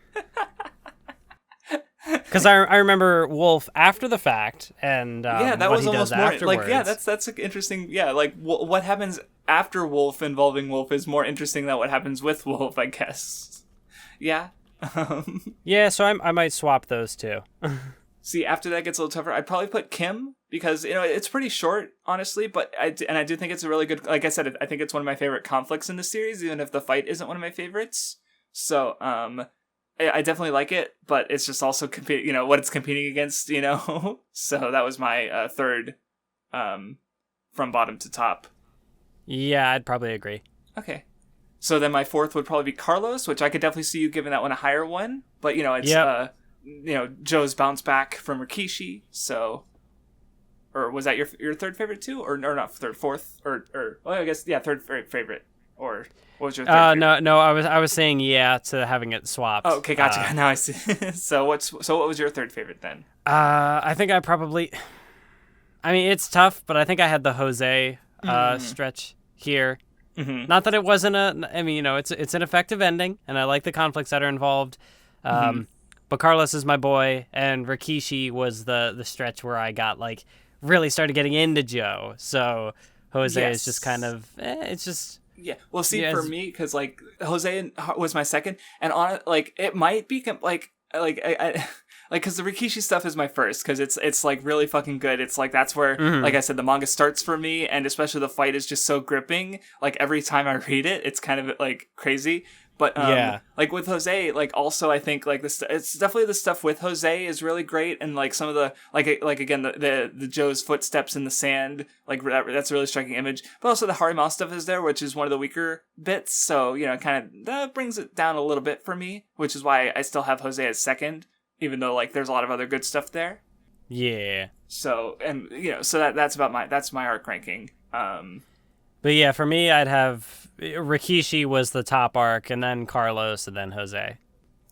Speaker 2: Because I remember Wolf after the fact, and that what was he almost does
Speaker 1: more
Speaker 2: afterwards.
Speaker 1: Like, that's an interesting. Yeah, like what happens after Wolf involving Wolf is more interesting than what happens with Wolf, I guess. Yeah.
Speaker 2: Yeah, so I might swap those two.
Speaker 1: See, after that gets a little tougher, I'd probably put Kim, because it's pretty short, honestly, but I do think it's a really good. Like I said, I think it's one of my favorite conflicts in the series, even if the fight isn't one of my favorites. So I definitely like it, but it's just also what it's competing against, So that was my third from bottom to top.
Speaker 2: Yeah, I'd probably agree.
Speaker 1: Okay. So then my fourth would probably be Carlos, which I could definitely see you giving that one a higher one, but it's Joe's bounce back from Rikishi, so, or was that your third favorite too, or not third, fourth, or well, I guess third favorite, or what was your third favorite?
Speaker 2: No, I was saying to having it swapped.
Speaker 1: Oh, okay, gotcha. Now I see. So what was your third favorite then?
Speaker 2: I think I probably, it's tough, but I think I had the Jose stretch here. Mm-hmm. Not that it wasn't it's an effective ending, and I like the conflicts that are involved. But Carlos is my boy, and Rikishi was the stretch where I got like really started getting into Joe. So Jose is just
Speaker 1: Yes.
Speaker 2: kind of, it's just...
Speaker 1: Yeah. Well, see,
Speaker 2: Yeah,
Speaker 1: for
Speaker 2: it's-
Speaker 1: me, because like Jose was my second, and on like it might be I like because the Rikishi stuff is my first because it's like really fucking good. It's like that's where like I said the manga starts for me, and especially the fight is just so gripping. Like every time I read it, it's kind of like crazy. But
Speaker 2: Yeah.
Speaker 1: like with Jose, like also I think like this, it's definitely the stuff with Jose is really great, and like some of the like again the Joe's footsteps in the sand, like that's a really striking image. But also the Hari Mao stuff is there, which is one of the weaker bits. So you know, kind of that brings it down a little bit for me, which is why I still have Jose as second, even though like there's a lot of other good stuff there.
Speaker 2: Yeah.
Speaker 1: So and you know, so that's my arc ranking.
Speaker 2: But yeah, for me, I'd have Rikishi was the top arc, and then Carlos, and then Jose.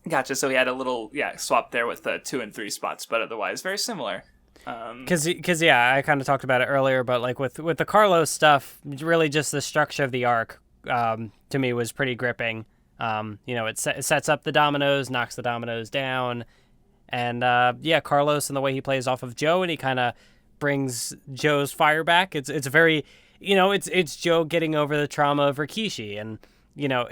Speaker 1: Gotcha. So he had a little swap there with the 2 and 3 spots, but otherwise very similar.
Speaker 2: Because yeah, I kind of talked about it earlier, but like with the Carlos stuff, really just the structure of the arc to me was pretty gripping. You know, it sets up the dominoes, knocks the dominoes down, and yeah, Carlos and the way he plays off of Joe, and he kind of brings Joe's fire back. It's very, you know, it's Joe getting over the trauma of Rikishi, and you know,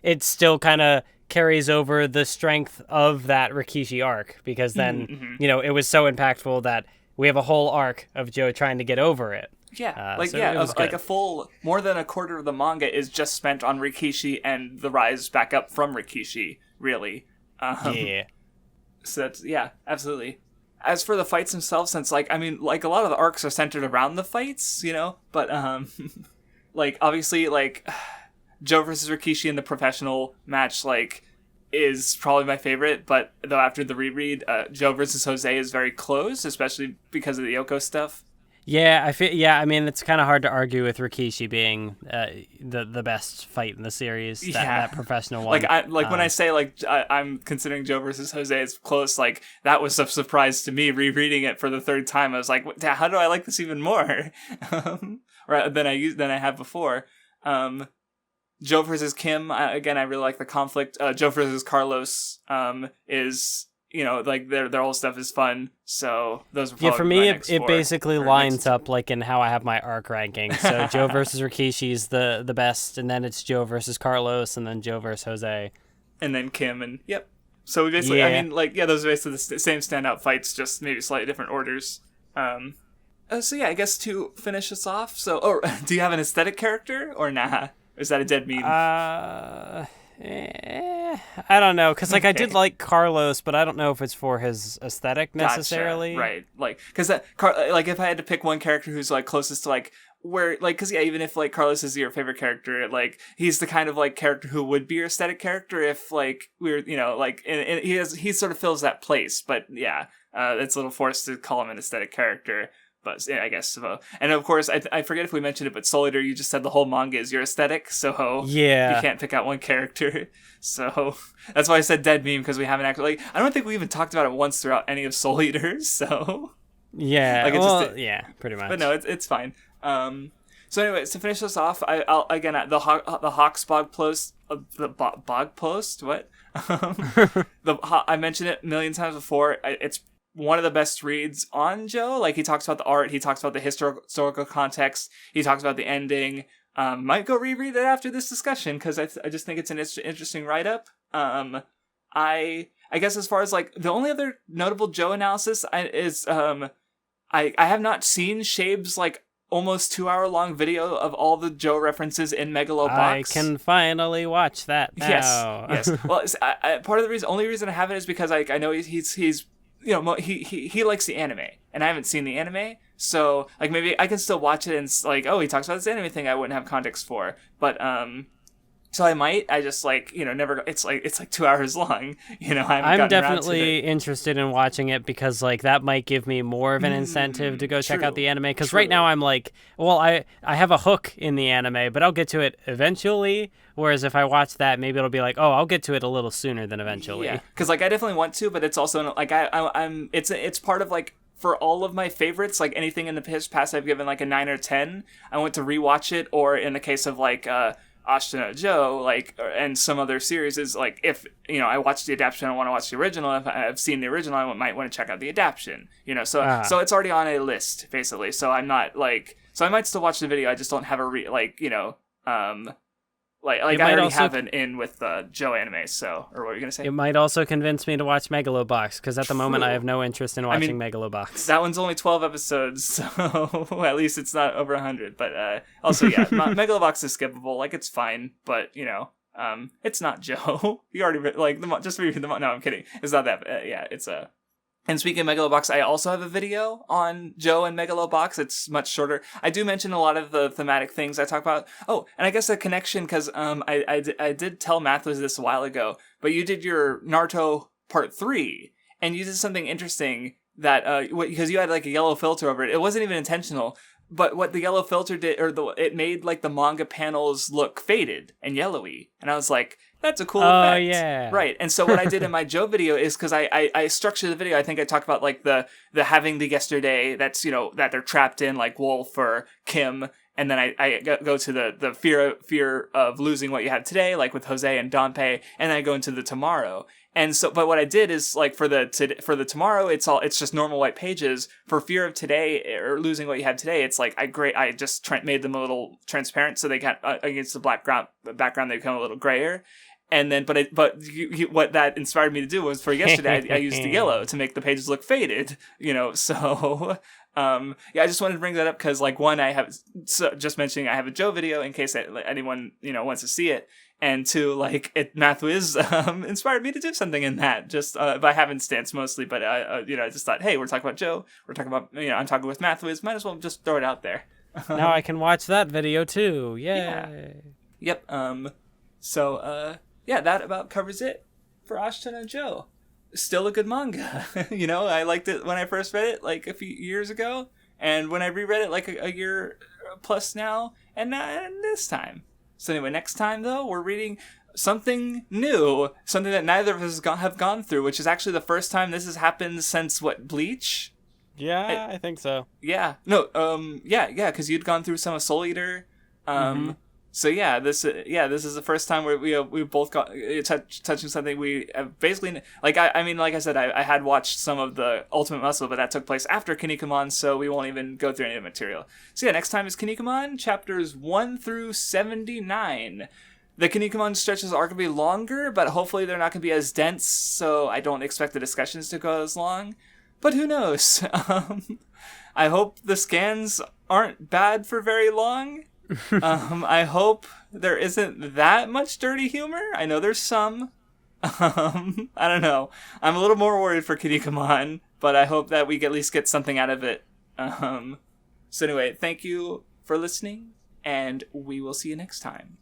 Speaker 2: it still kind of carries over the strength of that Rikishi arc, because then you know, it was so impactful that we have a whole arc of Joe trying to get over it.
Speaker 1: Yeah,
Speaker 2: So it was
Speaker 1: like
Speaker 2: good.
Speaker 1: a full more than a quarter of the manga is just spent on Rikishi and the rise back up from Rikishi. Really,
Speaker 2: Yeah.
Speaker 1: So that's absolutely. As for the fights themselves, since like I mean, like a lot of the arcs are centered around the fights, you know, but like obviously like Joe versus Rikishi in the professional match like is probably my favorite, but though after the reread, Joe versus Jose is very close, especially because of the Yoko stuff.
Speaker 2: Yeah, I feel. Yeah, I mean, it's kind of hard to argue with Rikishi being the best fight in the series. That professional one.
Speaker 1: When I say I'm considering Joe versus Jose as close, like that was a surprise to me rereading it for the third time. I was like, how do I like this even more than I have before? Joe versus Kim. Again, I really like the conflict. Joe versus Carlos is. You know, like their whole stuff is fun, so those are probably
Speaker 2: for me,
Speaker 1: my next
Speaker 2: it
Speaker 1: four,
Speaker 2: basically
Speaker 1: or
Speaker 2: lines
Speaker 1: next-
Speaker 2: up like in how I have my arc ranking. So Joe versus Rikishi is the best, and then it's Joe versus Carlos, and then Joe versus Jose.
Speaker 1: and then Kim, and yep. So we basically, I mean, like those are basically the same standout fights, just maybe slightly different orders. So yeah, I guess to finish us off. So, do you have an aesthetic character or nah? Or is that a dead meme?
Speaker 2: I don't know, because like I did like Carlos, but I don't know if it's for his aesthetic necessarily.
Speaker 1: Gotcha. Right? Like, because like if I had to pick one character who's like closest to like where like because even if like Carlos is your favorite character, like he's the kind of like character who would be your aesthetic character if like we were like and he sort of fills that place. But yeah, it's a little forced to call him an aesthetic character. But yeah, I guess so. And of course, I forget if we mentioned it, but Soul Eater, you just said the whole manga is your aesthetic, so
Speaker 2: Yeah.
Speaker 1: you can't pick out one character. So that's why I said dead meme, because we haven't actually. Like, I don't think we even talked about it once throughout any of Soul Eaters. So
Speaker 2: Yeah,
Speaker 1: Like, it's
Speaker 2: yeah, pretty much.
Speaker 1: but no, it's fine. So anyways, to finish this off, I'll again the Hawks blog post, the blog post. What? I mentioned it a million times before. It's one of the best reads on Joe. Like he talks about the art, he talks about the historical context, he talks about the ending. Might go reread it after this discussion because I just think it's an interesting write up. I guess as far as like the only other notable Joe analysis is I have not seen Shabe's like almost 2-hour long video of all the Joe references in Megalobox.
Speaker 2: I can finally watch that now.
Speaker 1: Yes. Well, part of the only reason I have it is because I know he's he likes the anime and I haven't seen the anime, so like maybe I can still watch it and like, oh, he talks about this anime thing I wouldn't have context for, but so I just like never. It's like 2 hours long.
Speaker 2: I'm definitely interested in watching it because like that might give me more of an incentive to go check out the anime. Because right now I'm like, well, I have a hook in the anime, but I'll get to it eventually. Whereas if I watch that, maybe it'll be like, oh, I'll get to it a little sooner than eventually.
Speaker 1: Yeah, because like I definitely want to, but it's also like I'm it's part of like. For all of my favorites, like anything in the past I've given like a 9 or 10. I want to rewatch it, or in the case of like Ashita no Joe, like, and some other series is like, if, I watch the adaptation, I want to watch the original. If I've seen the original, I might want to check out the adaptation, so it's already on a list, basically. So I'm not like, so I might still watch the video. I just don't have I already have an in with the Joe anime, so, or what were you going to say?
Speaker 2: It might also convince me to watch Megalobox, because at the moment I have no interest in watching Megalobox.
Speaker 1: That one's only 12 episodes, so at least it's not over 100, but also, yeah, Megalobox is skippable, like, it's fine, but, it's not Joe. You already, just read the, no, I'm kidding. It's not that, it's And speaking of Megalobox, I also have a video on Joe and Megalobox. It's much shorter. I do mention a lot of the thematic things I talk about. Oh, and I guess a connection, because I did tell Mathwiz this a while ago, but you did your Naruto Part 3, and you did something interesting that, because you had like a yellow filter over it. It wasn't even intentional, but what the yellow filter did, it made like the manga panels look faded and yellowy. And I was like, that's a cool effect. Oh, yeah. Right. And so what I did in my Joe video is, because I structured the video, I think I talked about like the having the yesterday that's, that they're trapped in, like Wolf or Kim. And then I go to the fear of losing what you have today, like with Jose and Danpei. And then I go into the tomorrow. And so, but what I did is, like, for the tomorrow, it's just normal white pages. For fear of today, or losing what you have today, it's like, I just made them a little transparent, so they got, against the background, they become a little grayer. And then, what that inspired me to do was, for yesterday, I used the yellow to make the pages look faded, so, I just wanted to bring that up, because, like, one, just mentioning I have a Joe video, in case anyone, wants to see it. And two, like, Mathwiz inspired me to do something in that, just by happenstance mostly. But I just thought, hey, we're talking about Joe. We're talking about, I'm talking with Mathwiz. Might as well just throw it out there.
Speaker 2: Now I can watch that video too. Yay!
Speaker 1: Yeah. Yep. So that about covers it for Ashita no Joe. Still a good manga. I liked it when I first read it, like a few years ago, and when I reread it, like a year plus now, and this time. So anyway, next time, though, we're reading something new, something that neither of us have gone through, which is actually the first time this has happened since, Bleach?
Speaker 2: Yeah, I think so.
Speaker 1: Yeah. No, because you'd gone through some of Soul Eater. So this is the first time where we both got touching something we have basically, like, like I said, I had watched some of the Ultimate Muscle, but that took place after Kinnikuman, so we won't even go through any of the material. So next time is Kinnikuman Chapters 1 through 79. The Kinnikuman stretches are going to be longer, but hopefully they're not going to be as dense, so I don't expect the discussions to go as long. But who knows? I hope the scans aren't bad for very long. I hope there isn't that much dirty humor. I know there's some. I don't know. I'm a little more worried for Kinnikuman, but I hope that we at least get something out of it. So anyway, thank you for listening, and we will see you next time.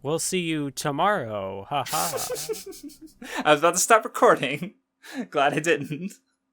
Speaker 2: We'll see you tomorrow. Ha ha.
Speaker 1: I was about to stop recording. Glad I didn't.